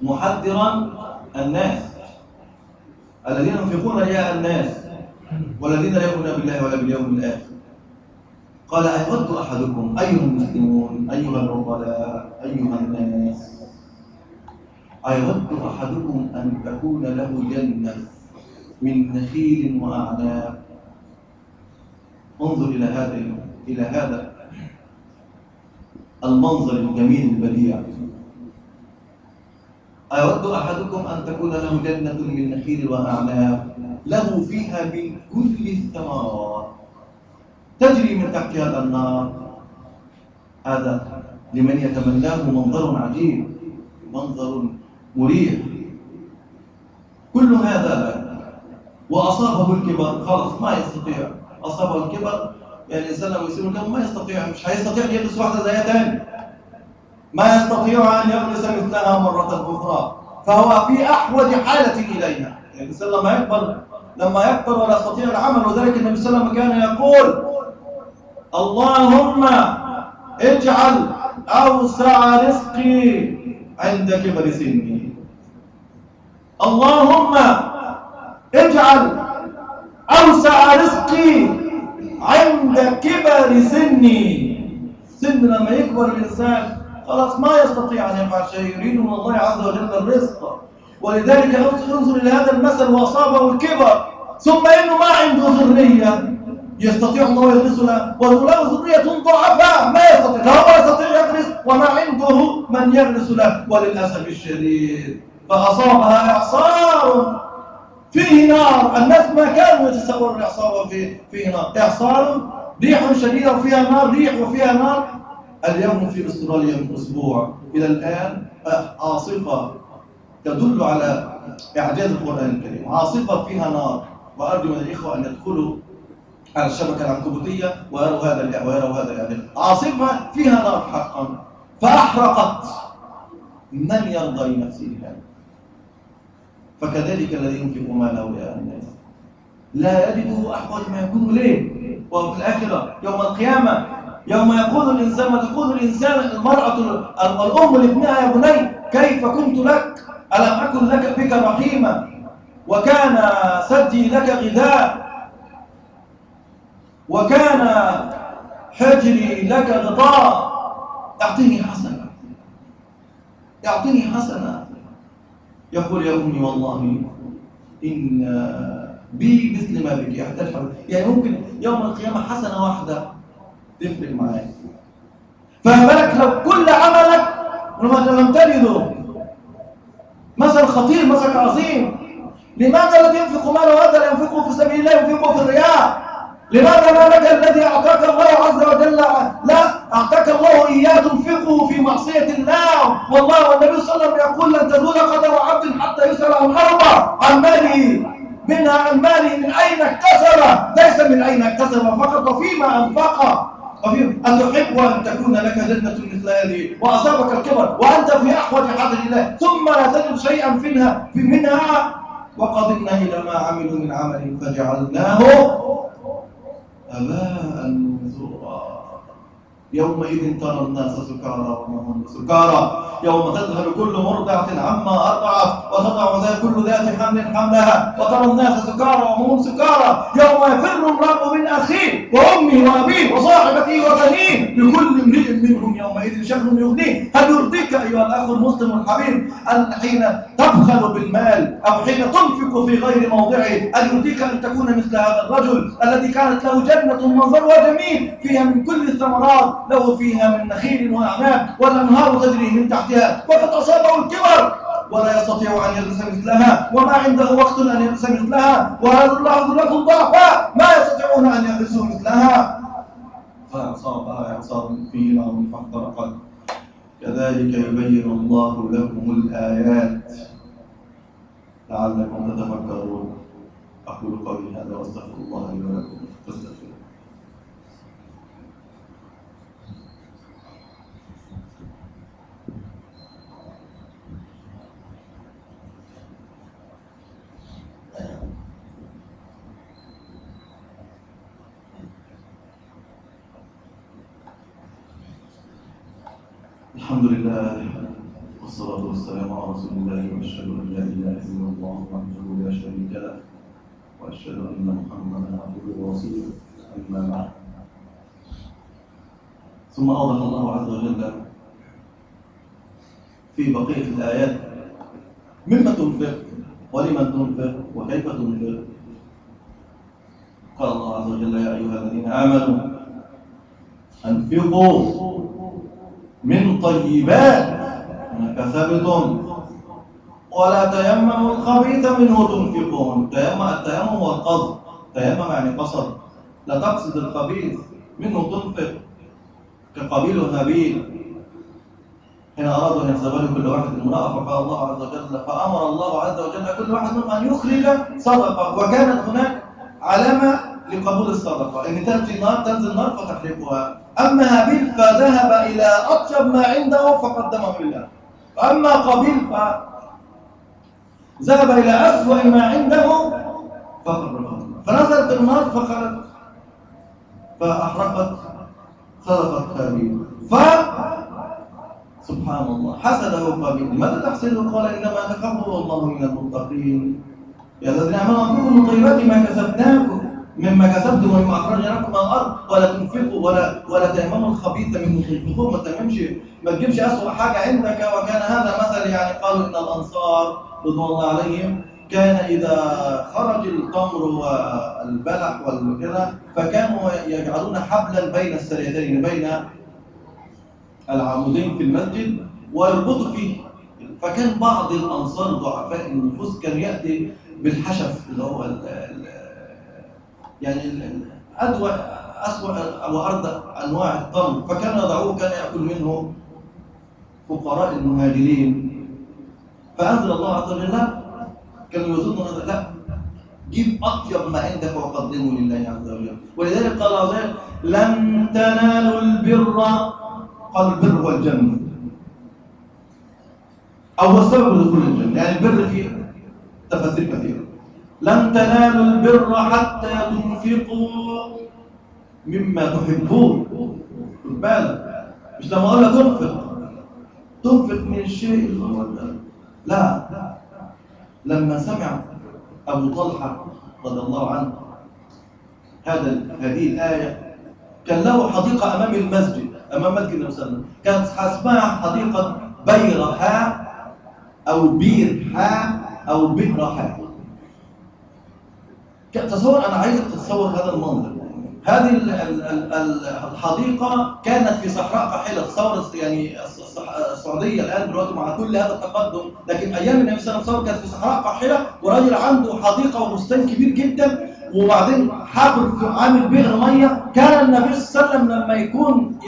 محذرا الناس الذين ينفقون رياء الناس والذين لا يؤمنون بالله ولا باليوم الآخر. قال: أيود أحدكم، أيها المسلمون، أيها العقلاء، أيها الناس، أيود أحدكم أن تكون له جنة من نخيل وأعناب. انظر إلى هذا المنظر الجميل البديع. أيود أحدكم أن تكون له جنة من نخيل وأعناب له فيها من كل الثمرات تجري من تحتها الأنهار. هذا لمن يتمناه منظر عجيب، منظر مريح. كل هذا وأصابه الكبر، خلاص ما يستطيع. أصابه الكبر، يعني الإنسان لما يصير الكبر ما يستطيع، مش هيستطيع أن يجلس واحدة زيها تاني، ما يستطيع أن يجلس مثلها مرة أخرى، فهو في أحوج حالة إليها. يعني الإنسان لما يكبر ولا يستطيع العمل. وذلك النبي صلى الله عليه وسلم كان يقول: اللهم اجعل أوسع رزقي عند كبر سني. اللهم اجعل أوسع رزقي عند كبر سني. سن لما يكبر الإنسان خلاص ما يستطيع أن يفعل شيء، يريد من الله عز وجل الرزق. ولذلك انظر إلى هذا المثل، وأصابه الكبر ثم إنه ما عنده ذرية يستطيع الله يغرس له، وله ذرية ضعفاء ما يستطيع، لا هو يستطيع يغرس وما عنده من يغرس له. وللأسف الشديد فأصابها إعصار فيه نار. الناس ما كانوا يتصورون الإعصار فيه نار. إعصار، ريح شديدة وفيها نار، ريح وفيها نار. اليوم في أستراليا من أسبوع إلى الآن عاصفة تدل على إعجاز القرآن الكريم، عاصفة فيها نار. وأرجو من الإخوة أن يدخلوا على الشبكة العنكبوتية ويروا هذا الإعلان. عاصفة فيها نار حقا فأحرقت. من يرضى لنفسه هذا؟ فكذلك الذي ينفق ماله رئاء الناس لا يجده أحوج ما يكون إليه. وفي الآخرة يوم القيامة يوم يقول الإنسان، وتقول الإنسان المرأة الأم لابنها: يا بني كيف كنت لك؟ ألم أكن لك بك رحيما وكان سدي لك غذاء وكان حجري لك غطاء، اعطيني حسنة اعطيني حسنة. يقول: يا أمي والله إن بي مثل ما بك. يعني ممكن يوم القيامة حسنة واحدة تفرق معاك. فما بالك لو كل عملك لم تجده؟ مثل خطير، مثل عظيم. لماذا لا ينفق ماله هذا؟ لا ينفقه في سبيل الله، ينفقه في الرياء. لماذا مالك الذي أعطاك الله عز وجل لا أعطاك الله إياه تنفقه في معصية الله؟ والله والنبي صلى الله عليه وسلم يقول: لن تزول قدم عبد حتى يسأل عن أربع: عن ماله، منها عن ماله من أين اكتسب، ليس من أين اكتسب فقط، وفيما أنفقه. أتحب أن تكون لك جنة مثل هذه وأصابك الكبر وأنت في أحوج حاجة الله ثم لا تجد شيئا منها وقدمنا إلى ما عملوا من عمل فجعلناه هباء منثورا. يومئذ ترى الناس سكارى وما هم بسكارى، يوم تذهل كل مرضعة عما أرضعت وتضع كل ذات حمل حملها وترى الناس سكارى وما هم سكارى، يوم يفر المرء من أخيه وأمه وأبيه وصاحبته وبنيه لكل امرئ منهم يومئذ شأن يغنيه. هل يرضيك أيها الأخ المسلم الحبيب أن حين تبخل بالمال أو حين تنفق في غير موضعه أن يرضيك أن تكون مثل هذا الرجل الذي كانت له جنة منظرها جميل فيها من كل الثمرات، له فيها من نخيل وأعناب والأنهار تجري من تحتها، وقد أصابه الكبر ولا يستطيع أن يغرس مثلها وما عنده وقت أن يغرس مثلها، وهذا الله ذرة ضعفاء ما يستطيعون أن يغرسوا مثلها، فأصابها إعصار فيه نار فاحترقت. كذلك يبين الله لكم الآيات لعلكم تتفكرون. أقول قولي هذا وأستغفر الله لي ولكم فاستغفروه. الحمد لله والصلاة والسلام على رسول الله، وأشهد أن لا إله إلا الله وحده لا شريك له، وأشهد أن محمدا عبده ورسوله، أما بعد. ثم أوضح الله عز وجل في بقية الآيات مما تنفق ولمن تنفق وكيف تنفق. قال الله عز وجل: يا أيها الذين آمنوا أنفقوا من طيبات ما كسبتم ولا تيمموا الخبيث منه تنفقون. التيمم هو القصد، تيمم يعني قصد، لا تقصد الخبيث منه تنفق، كقبيل وهابيل حين أرادوا أن يتزوجوا كل واحد امرأة، فقال الله عز وجل فأمر الله عز وجل كل واحد منهم أن يخرج صدقة، وكانت هناك علامة لقبول الصدقة إن تنزل نار فتحرقها. أما هابيل فذهب إلى أطيب ما عنده فقدمه لله، وأما قابيل فذهب إلى أسوأ ما عنده فقربه، فنزلت النار فخرج فأحرقت صدقة هابيل. سبحان الله حسده قابيل. لماذا تحسده؟ قال: إنما تقبل الله من المتقين. يا الذين آمنوا أنفقوا من طيبات ما كسبناكم مما كسبتم ومما أخرجنا لكم من الأرض ولا تنفقوا ولا تيمموا الخبيث منه تنفقون. ما تجيبش أسوأ حاجة عندك. وكان هذا مثل، يعني قالوا إن الأنصار رضوان الله عليهم كان إذا خرج التمر والبلح والكذا فكانوا يجعلون حبلا بين السريتين، بين العمودين في المسجد ويربطوا فيه. فكان بعض الأنصار ضعفاء النفوس كان يأتي بالحشف اللي هو يعني أسوأ أو أردى أنواع التمر، فكان يضعوه، كان يأكل منه فقراء المهاجرين. فأنزل الله عز وجل لا، كانوا يظنون هذا، لا، جيب أطيب ما عندك وقدمه لله عز وجل. ولذلك قال عز وجل لن تنالوا البر، قال البر هو الجنة أو هو السبب لدخول الجنة، يعني البر فيه تفاسير كثيرة. لن تنالوا البر حتى تنفقوا مما تحبون. خد بالك، مش لما أقول لك تنفق من الشيء اللي هو لا. لما سمع أبو طلحة رضي الله عنه هذه الآية، كان له حديقة أمام المسجد، أمام مسجد النبي صلى الله عليه وسلم، كانت اسمها حديقة بيرحاء أو بيرحاء أو بئرحاء. تصور، أنا عايزك تتصور هذا المنظر. هذه الحديقة كانت في صحراء قاحلة. تصور يعني السعودية الآن دلوقتي مع كل هذا التقدم، لكن أيام النبي صلى الله عليه وسلم كانت في صحراء قاحلة، وراجل عنده حديقة وبستان كبير جدا، وبعدين حافر عامل بئر مية. كان النبي صلى الله عليه وسلم لما يكون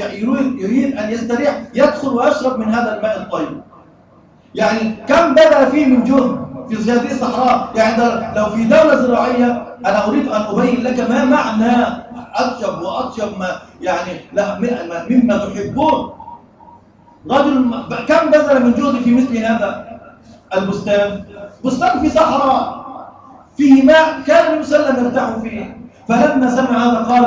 يريد أن يستريح يدخل ويشرب من هذا الماء الطيب. يعني كم بذل فيه من جهد في هذه الصحراء. يعني لو في دولة زراعية، أنا أريد أن أبين لك ما معنى أطيب وأطيب ما، يعني لا مما تحبون. رجل كم بذل من جهد في مثل هذا البستان، بستان في صحراء فيه ماء كان النبي صلى الله عليه وسلم يرتاح فيه. فلما سمع هذا قال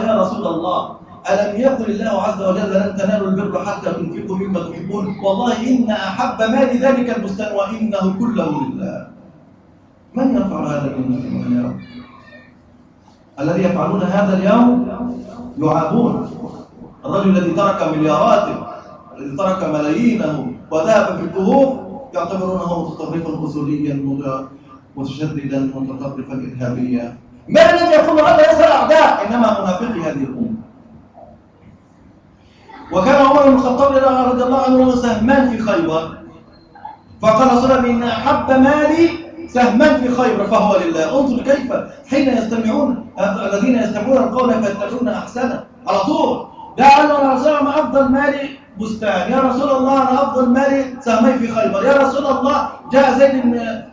يا رسول الله، ألم يقل الله عز وجل لن تنالوا البر حتى تنفقوا مما تحبون؟ والله إن أحب مال ذلك البستان وإنه كله لله. من يفعل هذا بالمسلمين اليوم؟ الذي يفعلون هذا اليوم يعابون. الرجل الذي ترك ملياراته، الذي ترك ملايينه وذهب في الكهوف، يعتبرونه متطرفا اصوليا متشددا متطرفا ارهابيا. ما الذي يقول هذا ليس الاعداء، انما منافقي هذه الامه. وكان عمر بن الخطاب رضي الله عنه له سهمان في خيبر، فقال صلى الله عليه وسلم ان احب مالي سهمان في خيبر فهو لله. انظر كيف حين يستمعون الذين يستمعون القول فيتبعون احسنه على طول. ده قال له يا رسول الله ما افضل مالي بستان، يا رسول الله انا افضل مالي سهمين في خيبر، يا رسول الله. جاء زيد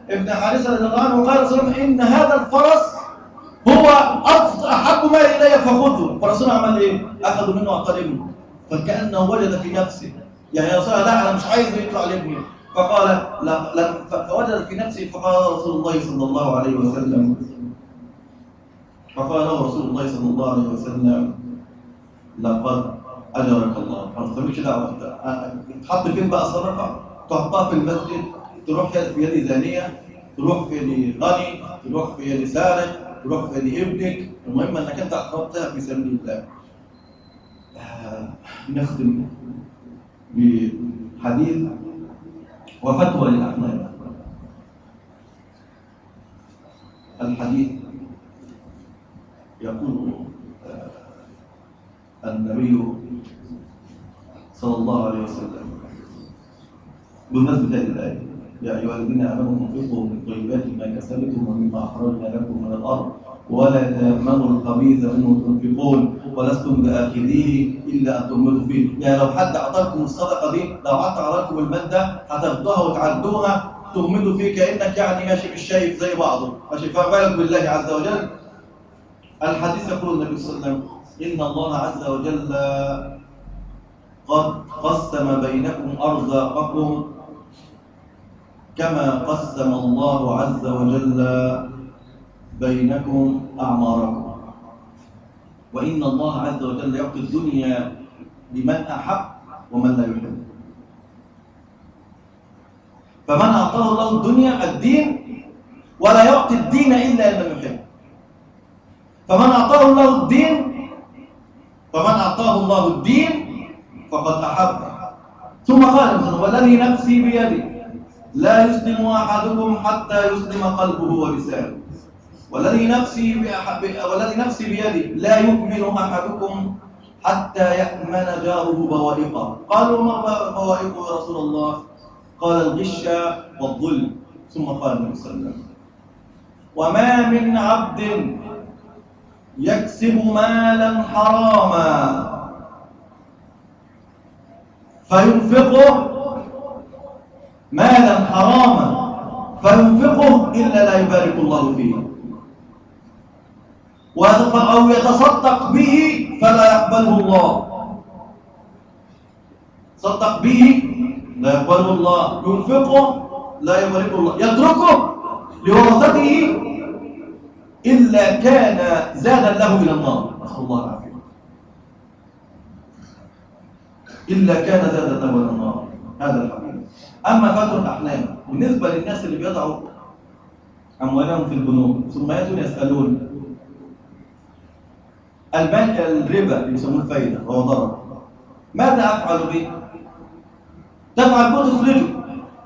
بن حارثه رضي الله عنه وقال رسول الله ان هذا الفرس هو احب مالي الي فخذه. فالرسول عمل ايه؟ اخذوا منه واعطى ابنه، فكانه وجد في نفسه، يعني يا رسول الله لا انا مش عايزه يطلع لابني. فقال لا، فوجد في نفسه. فقال رسول الله صلى الله عليه وسلم، فقال له رسول الله صلى الله عليه وسلم لقد أجرك الله. ما تستمعش دعوة. تحط فين بقى صدقة؟ تحطها في المسجد، تروح في يد زانية، تروح في يد غني، تروح في يد سارق، تروح في يد ابنك. المهم أنك أنت أخرجتها في سبيل الله. نختم بحديث وفتوى للأحناف. الحديث يقول النبي صلى الله عليه وسلم بمناسبة هذه الآية: يا أيها الذين آمنوا انفقوا من طيبات ما كسبتم ومما أخرجنا لكم من الأرض ولا تيمموا الخبيث منه تنفقون ولستم بآخذيه إلا أن تغمضوا فيه. يعني لو حد أعطاكم الصدقة دي، لو حد أعطاكم المادة هتاخدوها وتعدوها تغمضوا فيه كأنك يعني ماشي مش شايف زي بعضه، ماشي. فما بالك بالله عز وجل. الحديث يقول النبي صلى الله عليه وسلم: إن الله عز وجل قد قسم بينكم أرزاقكم كما قسم الله عز وجل بينكم أعماركم، وإن الله عز وجل يعطي الدنيا لمن أحب ومن لا يحب. فمن أعطاه الله الدين ولا يعطي الدين إلا لمن يحب. فمن أعطاه الله الدين فقد أحبه. ثم قال: والذي نفسي بيده لا يسلم أحدكم حتى يسلم قلبه ولسانه، والذي نفسي بيده لا يؤمن أحدكم حتى يأمن جاره بوائقه. قالوا: ما بوائقه يا رسول الله؟ قال: الغش والظلم. ثم قال النبي صلى الله عليه وسلم: وما من عبد يكسب مالا حراما فينفقه إلا لا يبارك الله فيه، أو يتصدق به فلا يقبله الله. صدق به لا يقبله الله، ينفقه لا يبارك الله، يتركه لورثته إلا كان زادا له إلى النار. نسأل الله العافية. إلا كان زادا له إلى النار. هذا الحديث. أما فتوى الأحلام بالنسبة للناس اللي بيضعوا أموالهم في البنوك ثم يأتون يسألون الربا اللي يسموه الفايدة وهو ضرر، ماذا أفعل به؟ تفعل به تخرجه،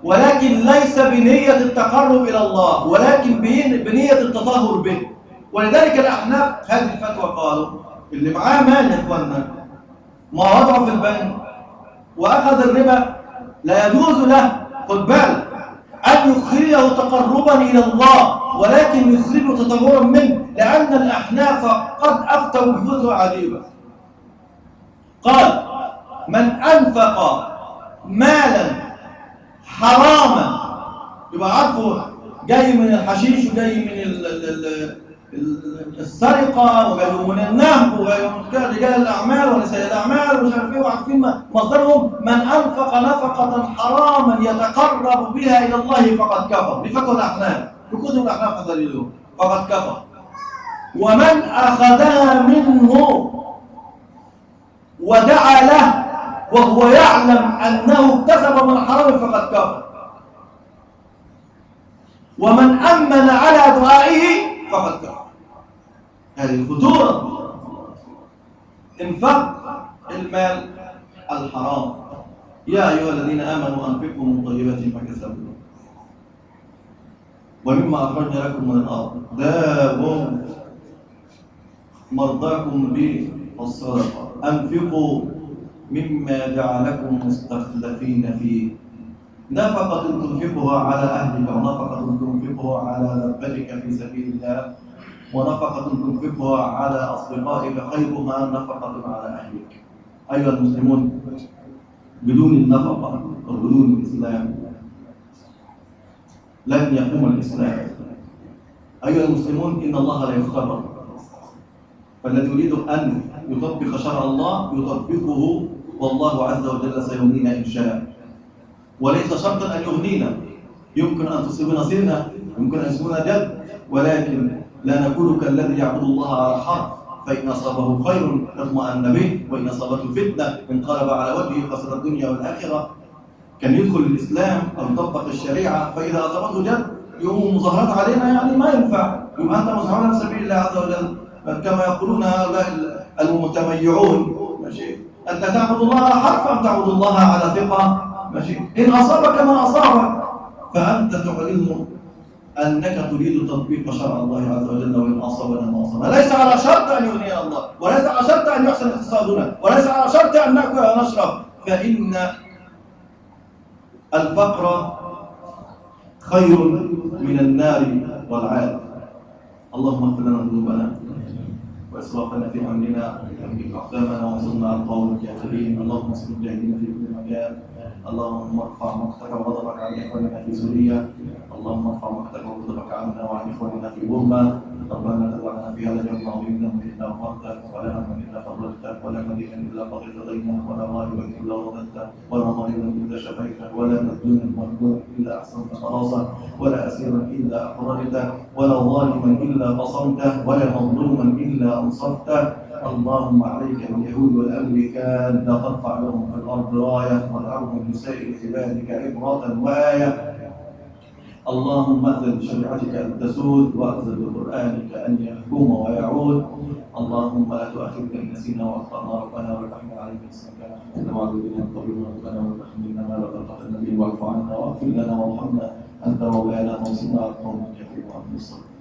ولكن ليس بنية التقرب إلى الله، ولكن بنية التطهر به. ولذلك الأحناف هذه الفتوى قالوا: اللي معاه مال يا إخواننا ما وضعه في البنك وأخذ الربا لا يجوز له، خد بالك، أن يخرجه تقربا إلى الله، ولكن يخرجه تطهرا منه، لأن الأحناف قد أفتوا بفتوى عجيبة. قال: من أنفق مالا حراما، يبقى عارفه جاي من الحشيش وجاي من السرقة وجاي من النهب وجاي من رجال الأعمال ونساء الأعمال ومش عارف ايه، وعارفين مصدرهم: من أنفق نفقة حراما يتقرب بها إلى الله فقد كفر. بفتوى الأحناف في كتب الأحناف هذا اليوم، فقد كفر. ومن أخذها منه ودعا له وهو يعلم أنه اكتسب من الحرام فقد كفر. ومن أمن على دعائه فقد كفر. هذه الخطورة، انفق المال الحرام. يا أيها الذين آمنوا أنفقوا من طيبات ما كسبتم ومما أخرجنا لكم من الأرض دابوا مرضاكم بالصدقة، أنفقوا مما جعلكم مستخلفين فيه، نفقة تنفقها على أهلك، ونفقة تنفقها على دابتك في سبيل الله، ونفقة تنفقها على أصدقائك خيرها نفقة على أهلك. أيها المسلمون، بدون النفقة وبدون الإسلام لن يقوم الإسلام. أيها المسلمون، إن الله لا يختبر، فالذي يريد أن يطبق شرع الله يطبقه، والله عز وجل سيغنينا إن شاء. وليس شرطا أن يغنينا، يمكن أن تصيبنا سنة، يمكن أن يصيبنا جد، ولكن لا نكون كالذي يعبد الله على حرف، فإن أصابه خير اطمأن به، وإن أصابته فتنة انقلب على وجهه خسر الدنيا والآخرة. كان يدخل الإسلام أو يطبق الشريعة، فإذا أصابته جد يوم مظاهرات علينا، يعني ما ينفع، يبقى أنت مزعوم في سبيل الله عز وجل، كما يقولون هؤلاء المتميعون. ماشي، أنت تعبد الله على حرف أم تعبد الله على ثقة؟ ماشي، إن أصابك ما أصابك فأنت تعلم أنك تريد تطبيق شرع الله عز وجل، وإن أصابنا ما أصابنا. ليس على شرط أن يغنينا الله، وليس على شرط أن يحسن اقتصادنا، وليس على شرط أن نأكل ونشرب، فإن الفقر خير من النار والعاد. اللهم اغفر لنا ذنوبنا وإسرافنا في أمرنا وثبت أقدامنا وانصرنا على القوم الكافرين. اللهم انصر المجاهدين في كل مكان. اللهم ارفع مقتك وغضبك عن إخواننا في سوريا. اللهم ارفع مقتك وغضبك عنا وعن إخواننا في بورما. ربنا لا تدعنا في هذا اليوم العظيم ذنبا إلا غفرته، ولا هما إلا فرجته، ولا مدينا إلا قضيت دينه، ولا غائبا إلا رددته، ولا مريضا إلا شفيته، ولا مظلوما مرجوعا إلا أحسنت خلاصه، ولا أسيرا إلا أخرجته، ولا ظالما إلا قصمته، ولا مظلوما إلا أنصفته. اللهم عليك باليهود والأمريكان، لا ترفع لهم في الأرض راية، وادعوهم لسائر عبادك عبرة وآية. اللهم أذن بشريعتك أن تسود، وأذن بقرآنك أن يحكم ويعود. اللهم لا تؤاخذنا إن نسينا وأخطأنا، ربنا ولا تحمل علينا إصرا كما حملته على الذين من قبلنا، ربنا ولا تحملنا ما لا طاقة لنا به واعف عنا واغفر لنا وارحمنا، أنت مولانا وانصرنا على القوم الكافرين وأقم الصلاة.